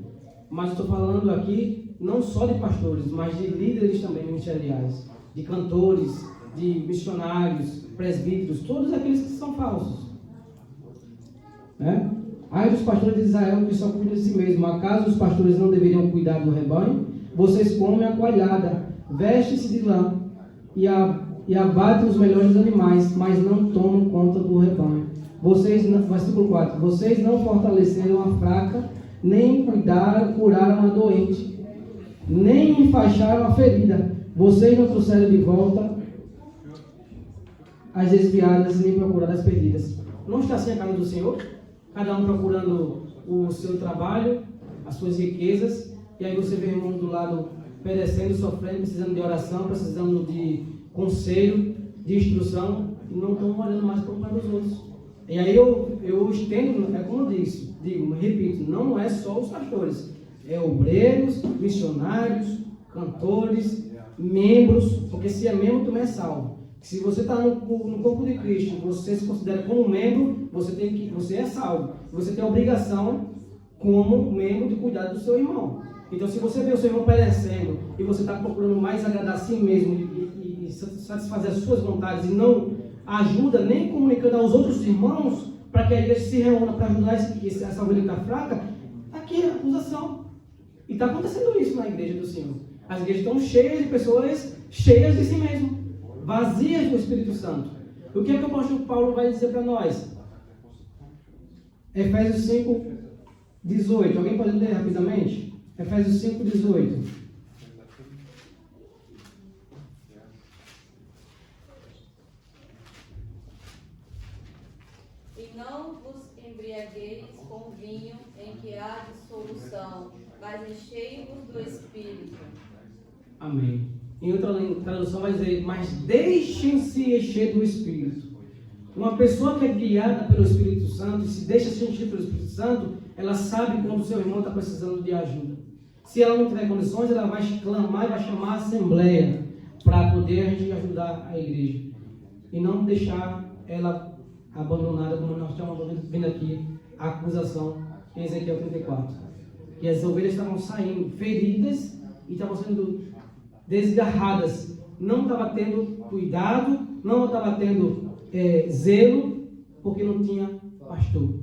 [SPEAKER 1] Mas estou falando aqui não só de pastores, mas de líderes também ministeriais, de cantores, de missionários, presbíteros, todos aqueles que são falsos. Ai dos pastores de Israel que só cuidam de si mesmo. Acaso os pastores não deveriam cuidar do rebanho? Vocês comem a coalhada, vestem-se de lã e abatem os melhores animais, mas não tomam conta do rebanho. Versículo 4. Vocês não fortaleceram a fraca, nem curaram a doente, nem enfaixaram a ferida. Vocês não trouxeram de volta as desviadas, nem procuraram as perdidas. Não está assim a casa do Senhor? Cada um procurando o seu trabalho, as suas riquezas, e aí você vê o irmão do lado perecendo, sofrendo, precisando de oração, precisando de conselho, de instrução, e não estão olhando mais para um para os outros. E aí eu estendo, é como eu repito, não é só os pastores, é obreiros, missionários, cantores, membros, porque se é membro também é salvo. Se você está no corpo de Cristo, você se considera como membro, você é salvo. Você tem a obrigação, como membro, de cuidar do seu irmão. Então, se você vê o seu irmão perecendo e você está procurando mais agradar a si mesmo e satisfazer as suas vontades e não ajuda nem comunicando aos outros irmãos para que a igreja se reúna para ajudar essa ovelha que está fraca, aqui é acusação. E está acontecendo isso na igreja do Senhor. As igrejas estão cheias de pessoas cheias de si mesmo, vazias do Espírito Santo. O que é que o apóstolo Paulo vai dizer para nós? Efésios 5, 18. Alguém pode ler rapidamente? Efésios 5, 18.
[SPEAKER 4] embriagueis com vinho em que há dissolução, mas enchei-vos do Espírito.
[SPEAKER 1] Amém. Em outra tradução vai dizer, mas deixem-se encher do Espírito. Uma pessoa que é guiada pelo Espírito Santo e se deixa se encher pelo Espírito Santo, ela sabe quando o seu irmão está precisando de ajuda. Se ela não tiver condições, ela vai clamar e vai chamar a assembleia para poder a gente ajudar a igreja. E não deixar ela abandonada, como nós estamos vendo aqui, a acusação em Ezequiel 34. Que as ovelhas estavam saindo feridas e estavam sendo desgarradas. Não estava tendo cuidado, não estava tendo zelo, porque não tinha pastor.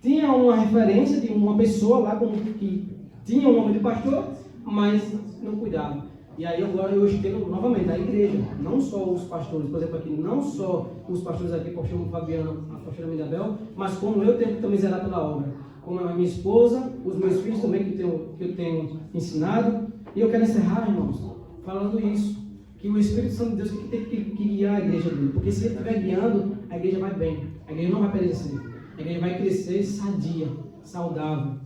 [SPEAKER 1] Tinha uma referência de uma pessoa lá que tinha o nome de pastor, mas não cuidava. E aí agora eu estendo novamente a igreja, não só os pastores, por exemplo aqui, não só os pastores aqui, o pastor Fabiano, a pastora Mirabel, mas como eu tenho que também zelar pela obra, como a minha esposa, os meus filhos também que eu tenho ensinado. E eu quero encerrar, irmãos, falando isso, que o Espírito Santo de Deus tem que guiar a igreja dele, porque se ele estiver guiando, a igreja vai bem, a igreja não vai perecer, a igreja vai crescer sadia, saudável.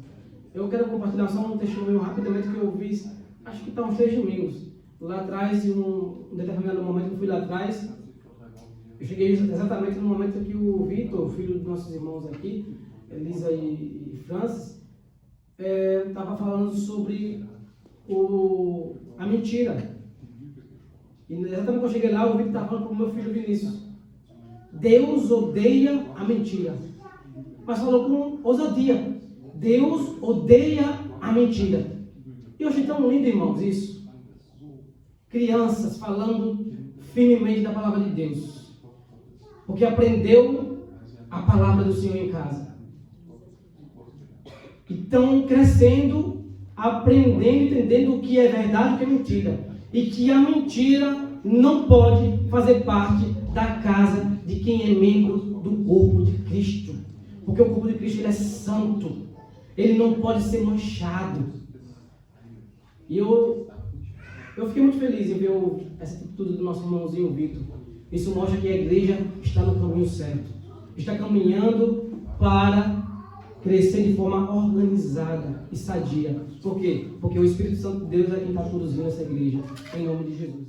[SPEAKER 1] Eu quero compartilhar só um testemunho rapidamente que eu vi, acho que está uns 3 domingos, lá atrás, em um determinado momento que eu fui lá atrás, eu cheguei exatamente no momento que o Vitor, filho dos nossos irmãos aqui, Elisa e Francis, estava falando sobre a mentira. E exatamente quando eu cheguei lá, o Vitor estava falando para o meu filho Vinícius: Deus odeia a mentira. Mas falou com ousadia: Deus odeia a mentira. E eu achei tão lindo, irmãos, isso. Crianças falando firmemente da palavra de Deus, porque aprendeu a palavra do Senhor em casa. E estão crescendo, aprendendo, entendendo o que é verdade e o que é mentira. E que a mentira não pode fazer parte da casa de quem é membro do corpo de Cristo. Porque o corpo de Cristo ele é santo. Ele não pode ser manchado. E eu fiquei muito feliz em ver essa atitude do nosso irmãozinho Vitor. Isso mostra que a igreja está no caminho certo. Está caminhando para crescer de forma organizada e sadia. Por quê? Porque o Espírito Santo de Deus é quem está conduzindo essa igreja. Em nome de Jesus.